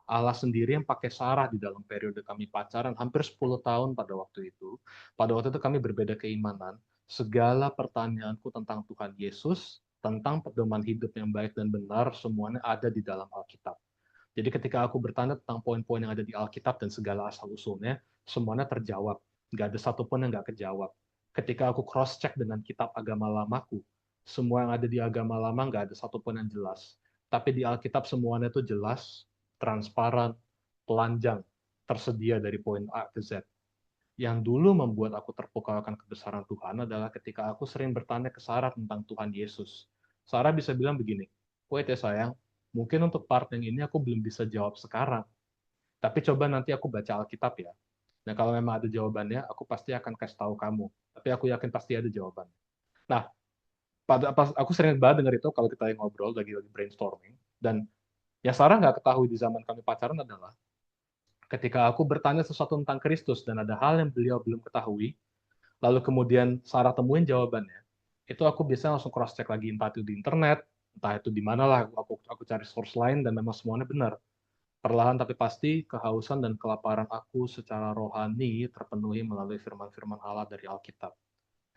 Allah sendiri yang pakai Sarah di dalam periode kami pacaran hampir 10 tahun pada waktu itu. Pada waktu itu kami berbeda keimanan. Segala pertanyaanku tentang Tuhan Yesus, tentang pedoman hidup yang baik dan benar, semuanya ada di dalam Alkitab. Jadi ketika aku bertanya tentang poin-poin yang ada di Alkitab dan segala asal-usulnya, semuanya terjawab. Nggak ada satupun yang nggak kejawab. Ketika aku cross-check dengan kitab agama lamaku, semua yang ada di agama lama nggak ada satupun yang jelas. Tapi di Alkitab semuanya itu jelas, transparan, telanjang, tersedia dari poin A ke Z. Yang dulu membuat aku terpukau akan kebesaran Tuhan adalah ketika aku sering bertanya ke Sarah tentang Tuhan Yesus. Sarah bisa bilang begini, wait ya sayang, mungkin untuk part yang ini aku belum bisa jawab sekarang. Tapi coba nanti aku baca Alkitab ya. Nah kalau memang ada jawabannya, aku pasti akan kasih tahu kamu. Tapi aku yakin pasti ada jawabannya. Nah, aku sering banget dengar itu kalau kita ngobrol, lagi brainstorming. Dan yang Sarah nggak ketahui di zaman kami pacaran adalah, ketika aku bertanya sesuatu tentang Kristus dan ada hal yang beliau belum ketahui, lalu kemudian Sarah temuin jawabannya, itu aku biasanya langsung cross check lagi, entah itu di internet, entah itu di mana lah, aku cari source lain dan memang semuanya benar. Perlahan tapi pasti kehausan dan kelaparan aku secara rohani terpenuhi melalui firman-firman Allah dari Alkitab.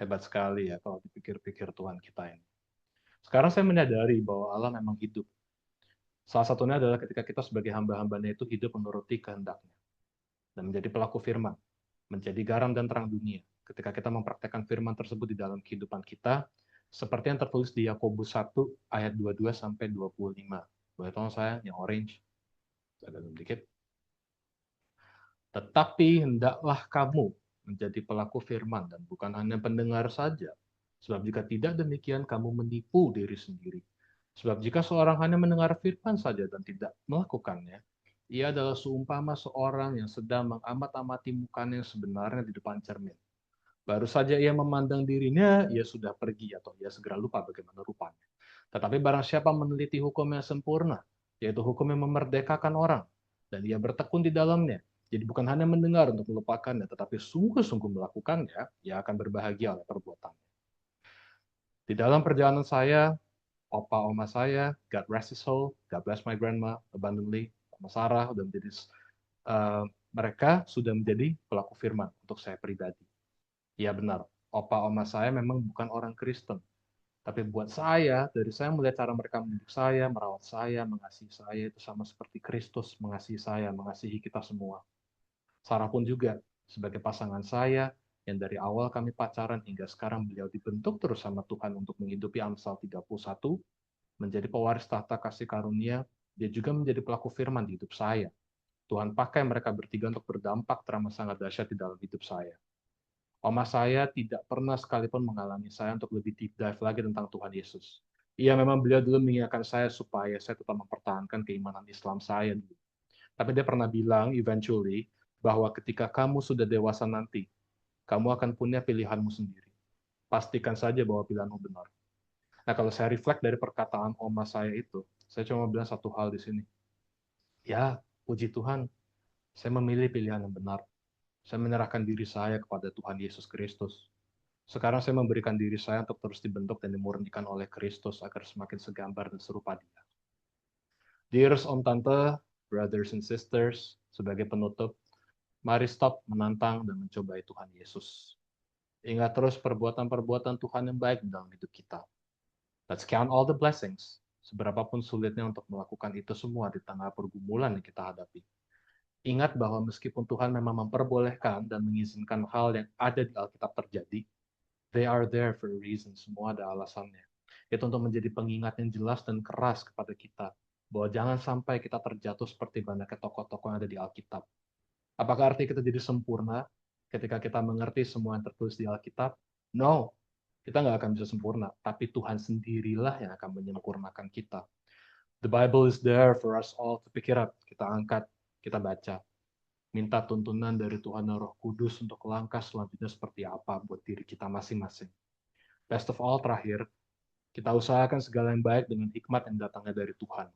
Hebat sekali ya kalau dipikir-pikir Tuhan kita ini. Sekarang saya menyadari bahwa Allah memang hidup. Salah satunya adalah ketika kita sebagai hamba-hambanya itu hidup menuruti kehendaknya dan menjadi pelaku firman, menjadi garam dan terang dunia. Ketika kita mempraktekkan firman tersebut di dalam kehidupan kita, seperti yang tertulis di Yakobus 1 ayat 22 sampai 25. Boleh tolong saya yang orange? Agak dikit. Tetapi hendaklah kamu menjadi pelaku firman dan bukan hanya pendengar saja. Sebab jika tidak demikian kamu menipu diri sendiri. Sebab jika seorang hanya mendengar firman saja dan tidak melakukannya, ia adalah seumpama seorang yang sedang mengamat-amati mukanya yang sebenarnya di depan cermin. Baru saja ia memandang dirinya, ia sudah pergi atau ia segera lupa bagaimana rupanya. Tetapi barang siapa meneliti hukum yang sempurna, yaitu hukum yang memerdekakan orang, dan ia bertekun di dalamnya, jadi bukan hanya mendengar untuk melupakannya, tetapi sungguh-sungguh melakukannya, ia akan berbahagia oleh perbuatannya. Di dalam perjalanan saya, opa oma saya, God rest his soul, God bless my grandma abundantly, Oma Sarah, udah menjadi mereka sudah menjadi pelaku firman untuk saya pribadi. Ya benar, opa oma saya memang bukan orang Kristen. Tapi buat saya, dari saya melihat cara mereka mendidik saya, merawat saya, mengasihi saya, itu sama seperti Kristus mengasihi saya, mengasihi kita semua. Sarah pun juga, sebagai pasangan saya, yang dari awal kami pacaran hingga sekarang beliau dibentuk terus sama Tuhan untuk menghidupi Amsal 31, menjadi pewaris tahta kasih karunia, dia juga menjadi pelaku firman di hidup saya. Tuhan pakai mereka bertiga untuk berdampak teramat sangat dahsyat di dalam hidup saya. Oma saya tidak pernah sekalipun mengalami saya untuk lebih deep dive lagi tentang Tuhan Yesus. Iya, memang beliau dulu mengingatkan saya supaya saya tetap mempertahankan keimanan Islam saya dulu. Tapi dia pernah bilang, eventually, bahwa ketika kamu sudah dewasa nanti, kamu akan punya pilihanmu sendiri. Pastikan saja bahwa pilihanmu benar. Nah, kalau saya reflect dari perkataan oma saya itu, saya cuma bilang satu hal di sini. Ya, puji Tuhan, saya memilih pilihan yang benar. Saya menyerahkan diri saya kepada Tuhan Yesus Kristus. Sekarang saya memberikan diri saya untuk terus dibentuk dan dimurnikan oleh Kristus agar semakin segambar dan serupa Dia. Dears Om Tante, brothers and sisters, sebagai penutup, mari stop menantang dan mencobai Tuhan Yesus. Ingat terus perbuatan-perbuatan Tuhan yang baik dalam hidup kita. Let's count all the blessings, seberapapun sulitnya untuk melakukan itu semua di tengah pergumulan yang kita hadapi. Ingat bahwa meskipun Tuhan memang memperbolehkan dan mengizinkan hal yang ada di Alkitab terjadi, they are there for a reason. Semua ada alasannya. Itu untuk menjadi pengingat yang jelas dan keras kepada kita. Bahwa jangan sampai kita terjatuh seperti banyaknya tokoh-tokoh yang ada di Alkitab. Apakah artinya kita jadi sempurna ketika kita mengerti semua yang tertulis di Alkitab? No, kita nggak akan bisa sempurna. Tapi Tuhan sendirilah yang akan menyempurnakan kita. The Bible is there for us all to pick it up. Kita angkat, kita baca. Minta tuntunan dari Tuhan dan Roh Kudus untuk langkah selanjutnya seperti apa buat diri kita masing-masing. Best of all, terakhir, kita usahakan segala yang baik dengan hikmat yang datangnya dari Tuhan,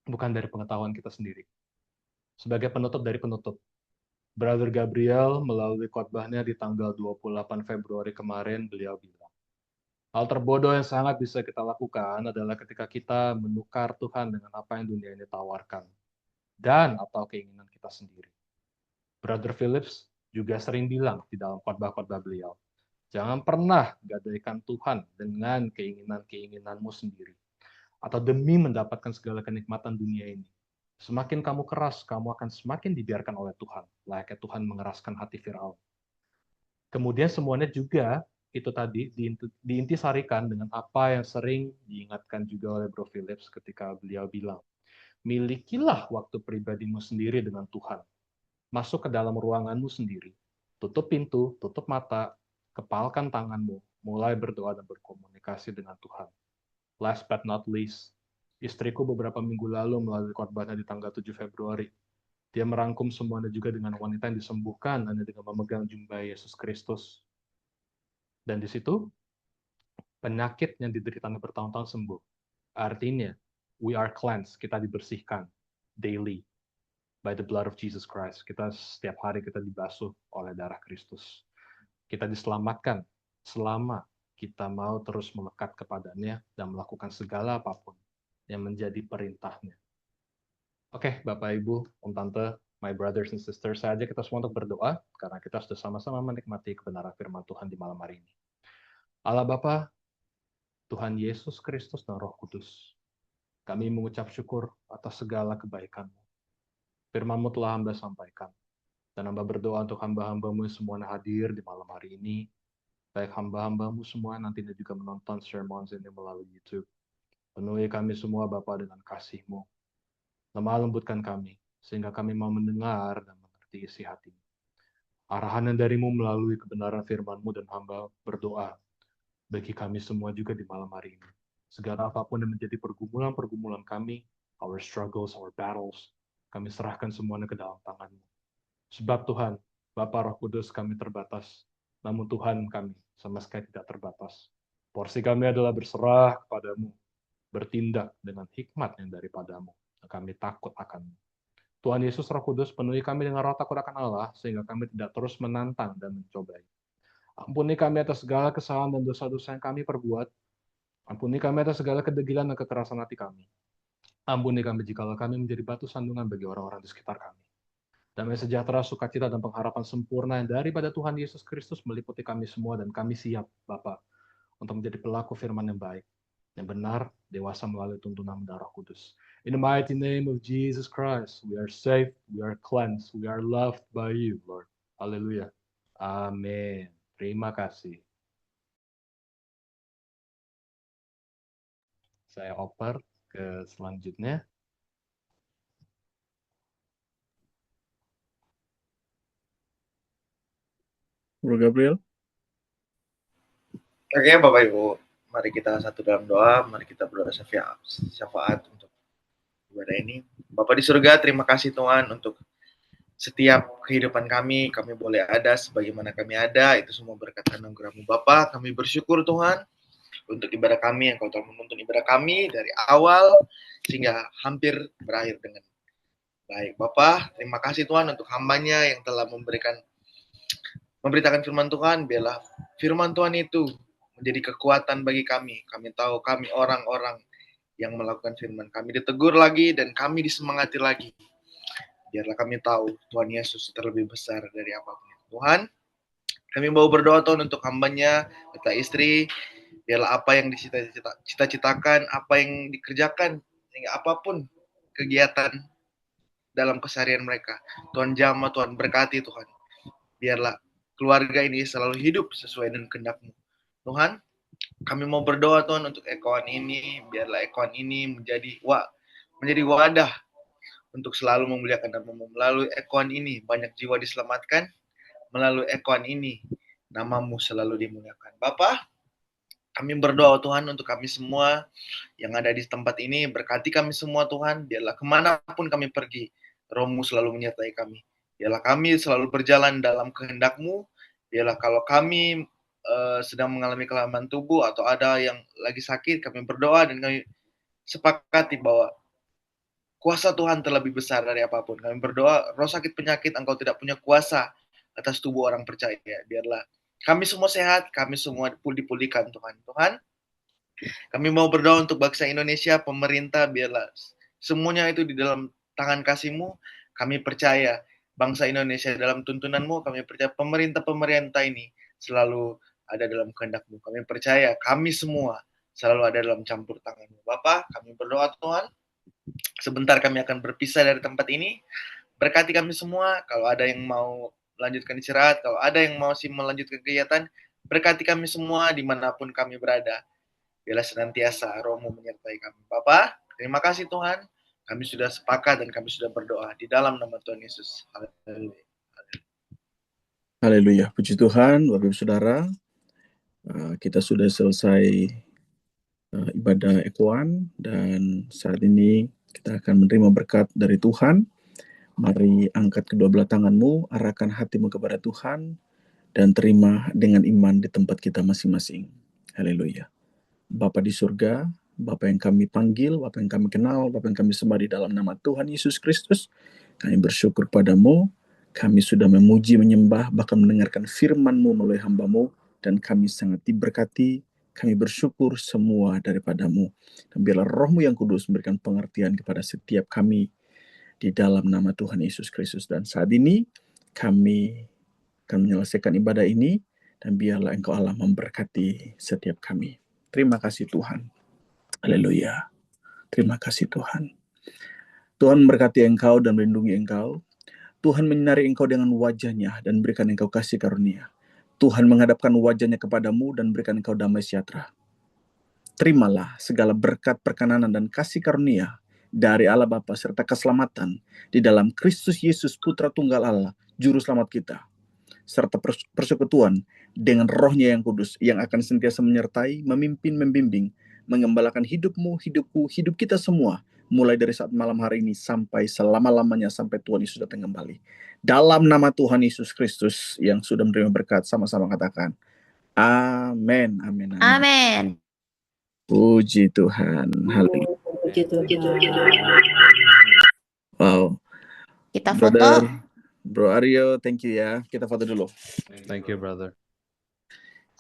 bukan dari pengetahuan kita sendiri. Sebagai penutup dari penutup, Brother Gabriel melalui khotbahnya di tanggal 28 Februari kemarin, beliau bilang, hal terbodoh yang sangat bisa kita lakukan adalah ketika kita menukar Tuhan dengan apa yang dunia ini tawarkan, dan atau keinginan kita sendiri. Brother Phillips juga sering bilang di dalam khotbah-khotbah beliau, jangan pernah gadaikan Tuhan dengan keinginan-keinginanmu sendiri, atau demi mendapatkan segala kenikmatan dunia ini. Semakin kamu keras, kamu akan semakin dibiarkan oleh Tuhan, layaknya Tuhan mengeraskan hati Firaun. Kemudian semuanya juga itu tadi diintisarikan dengan apa yang sering diingatkan juga oleh Bro Phillips ketika beliau bilang, milikilah waktu pribadimu sendiri dengan Tuhan. Masuk ke dalam ruanganmu sendiri, tutup pintu, tutup mata, kepalkan tanganmu, mulai berdoa dan berkomunikasi dengan Tuhan. Last but not least, istriku beberapa minggu lalu melalui khotbahnya di tanggal 7 Februari. Dia merangkum semuanya juga dengan wanita yang disembuhkan hanya dengan memegang jubah Yesus Kristus. Dan di situ, penyakit yang dideritanya bertahun-tahun sembuh. Artinya, we are cleansed, kita dibersihkan daily by the blood of Jesus Christ. Kita setiap hari kita dibasuh oleh darah Kristus. Kita diselamatkan selama kita mau terus melekat kepadanya dan melakukan segala apapun yang menjadi perintahnya. Oke, Bapak, Ibu, Om Tante, my brothers and sisters, saya ajak kita semua untuk berdoa karena kita sudah sama-sama menikmati kebenaran firman Tuhan di malam hari ini. Allah Bapa, Tuhan Yesus Kristus dan Roh Kudus, kami mengucap syukur atas segala kebaikan-Mu. Firman-Mu telah hamba sampaikan. Dan hamba berdoa untuk hamba-hamba-Mu semua yang hadir di malam hari ini. Baik hamba-hamba-Mu semua nantinya juga menonton sermons ini melalui YouTube. Penuhi kami semua Bapa dengan kasih-Mu. Lemah lembutkan kami, sehingga kami mau mendengar dan mengerti mengerti isi hatimu. Arahan yang darimu melalui kebenaran firman-Mu dan hamba berdoa bagi kami semua juga di malam hari ini. Segala apapun yang menjadi pergumulan-pergumulan kami, our struggles, our battles, kami serahkan semuanya ke dalam tangan-Mu. Sebab Tuhan, Bapa Roh Kudus, kami terbatas, namun Tuhan kami sama sekali tidak terbatas. Porsi kami adalah berserah kepadamu, bertindak dengan hikmat yang daripadamu. Kami takut akan-Mu. Tuhan Yesus Roh Kudus, penuhi kami dengan roh takut akan Allah, sehingga kami tidak terus menantang dan mencobai. Ampuni kami atas segala kesalahan dan dosa-dosa yang kami perbuat. Ampuni kami atas segala kedegilan dan kekerasan hati kami. Ampuni kami jikalau kami menjadi batu sandungan bagi orang-orang di sekitar kami. Damai sejahtera, sukacita, dan pengharapan sempurna yang daripada Tuhan Yesus Kristus meliputi kami semua, dan kami siap, Bapa, untuk menjadi pelaku firman yang baik, yang benar, dewasa melalui tuntunan Roh Kudus. In the mighty name of Jesus Christ, we are saved, we are cleansed, we are loved by you, Lord. Haleluya. Amin. Terima kasih. Saya oper ke selanjutnya. Bro Gabriel. Oke, Bapak Ibu, mari kita satu dalam doa, mari kita berdoa syafaat untuk ibadah ini. Bapa di surga, terima kasih Tuhan untuk setiap kehidupan kami boleh ada sebagaimana kami ada, itu semua berkat anugerah-Mu Bapa. Kami bersyukur Tuhan untuk ibadah kami yang Kau telah menuntun ibadah kami dari awal sehingga hampir berakhir dengan baik. Bapa, terima kasih Tuhan untuk hamba-Nya yang telah memberitakan firman Tuhan. Biarlah firman Tuhan itu menjadi kekuatan bagi kami. Kami tahu kami orang-orang yang melakukan firman. Kami ditegur lagi dan kami disemangati lagi. Biarlah kami tahu Tuhan Yesus terlebih besar dari apapun. Tuhan, kami mau berdoa Tuhan untuk hamba-Nya, kita istri. Biarlah apa yang dicita-citakan, apa yang dikerjakan, sehingga apapun kegiatan dalam keseharian mereka, Tuhan jamah, Tuhan berkati Tuhan. Biarlah keluarga ini selalu hidup sesuai dengan kehendak-Mu. Tuhan, kami mau berdoa Tuhan untuk ekoan ini, biarlah ekoan ini menjadi wadah untuk selalu memuliakan nama-Mu. Melalui ekoan ini banyak jiwa diselamatkan, melalui ekoan ini nama-Mu selalu dimuliakan. Bapa, kami berdoa Tuhan untuk kami semua yang ada di tempat ini, berkati kami semua Tuhan, biarlah kemanapun kami pergi, Roh-Mu selalu menyertai kami. Biarlah kami selalu berjalan dalam kehendak-Mu. Biarlah kalau kami sedang mengalami kelemahan tubuh atau ada yang lagi sakit, kami berdoa dan kami sepakati bahwa kuasa Tuhan terlebih besar dari apapun. Kami berdoa, roh sakit penyakit Engkau tidak punya kuasa atas tubuh orang percaya. Biarlah kami semua sehat, kami semua dipulihkan Tuhan. Tuhan, kami mau berdoa untuk bangsa Indonesia, pemerintah, biarlah semuanya itu di dalam tangan kasih-Mu. Kami percaya bangsa Indonesia dalam tuntunan-Mu, kami percaya pemerintah ini selalu ada dalam kehendak-Mu. Kami percaya kami semua selalu ada dalam campur tangan-Mu. Bapa, kami berdoa Tuhan, sebentar kami akan berpisah dari tempat ini. Berkati kami semua, kalau ada yang mau melanjutkan istirahat, kalau ada yang mau melanjutkan kegiatan, berkati kami semua dimanapun kami berada. Biarlah senantiasa Roh-Mu menyertai kami. Bapa, terima kasih Tuhan. Kami sudah sepakat dan kami sudah berdoa di dalam nama Tuhan Yesus. Haleluya. Haleluya. Puji Tuhan, Bapak Ibu Saudara. Kita sudah selesai ibadah ekoan dan saat ini kita akan menerima berkat dari Tuhan. Mari angkat kedua belah tanganmu, arahkan hatimu kepada Tuhan dan terima dengan iman di tempat kita masing-masing. Haleluya. Bapa di surga, Bapa yang kami panggil, Bapa yang kami kenal, Bapa yang kami sembah di dalam nama Tuhan Yesus Kristus, kami bersyukur padamu. Kami sudah memuji, menyembah, bahkan mendengarkan firman-Mu melalui hamba-Mu, dan kami sangat diberkati. Kami bersyukur semua daripadamu. Dan biarlah Roh-Mu yang kudus memberikan pengertian kepada setiap kami di dalam nama Tuhan Yesus Kristus. Dan saat ini kami akan menyelesaikan ibadah ini, dan biarlah Engkau Allah memberkati setiap kami. Terima kasih Tuhan. Haleluya. Terima kasih Tuhan. Tuhan memberkati Engkau dan melindungi Engkau. Tuhan menyinari Engkau dengan wajah-Nya dan berikan Engkau kasih karunia. Tuhan menghadapkan wajah-Nya kepadamu dan berikan Engkau damai sejahtera. Terimalah segala berkat perkenanan dan kasih karunia dari Allah Bapa serta keselamatan di dalam Kristus Yesus Putra Tunggal Allah, Juru Selamat kita, serta persekutuan dengan Roh-Nya yang kudus yang akan sentiasa menyertai, memimpin, membimbing, mengembalakan hidupmu, hidupku, hidup kita semua, mulai dari saat malam hari ini sampai selama-lamanya sampai Tuhan Yesus datang kembali. Dalam nama Tuhan Yesus Kristus yang sudah menerima berkat, sama-sama katakan, amin, amin, amin. Amin. Puji Tuhan. Haleluya. Puji Tuhan. Wow. Kita foto. Brother, Bro Aryo, thank you ya. Kita foto dulu. Thank you, brother.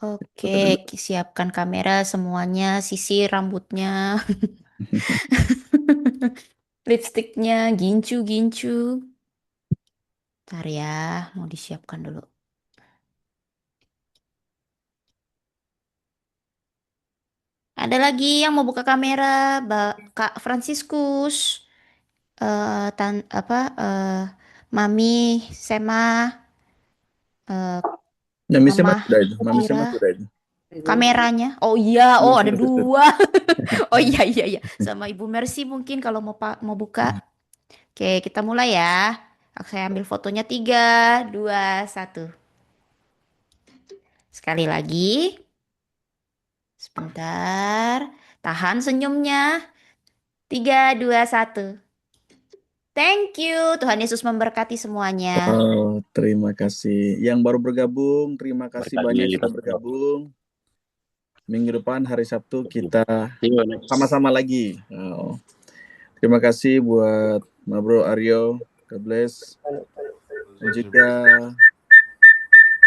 Oke, siapkan kamera semuanya, sisir rambutnya, lipstiknya, gincu. Ntar ya, mau disiapkan dulu. Ada lagi yang mau buka kamera, Kak Franciscus, Mami, Sema, Mami Sema Mama, sudah itu. Mami Sema Ira. sudah itu. Kameranya. Oh iya, oh ada Betul, betul. dua. Oh iya. Sama Ibu Mercy mungkin kalau mau buka. Oke, kita mulai ya. Saya ambil fotonya 3, 2, 1. Sekali lagi. Sebentar. Tahan senyumnya. 3, 2, 1. Thank you. Tuhan Yesus memberkati semuanya. Oh, terima kasih. Yang baru bergabung, terima kasih Berkati, banyak sudah Pastor. bergabung. Minggu depan hari Sabtu kita sama-sama lagi. Oh. Terima kasih buat Ma Bro Aryo. God bless. Dan juga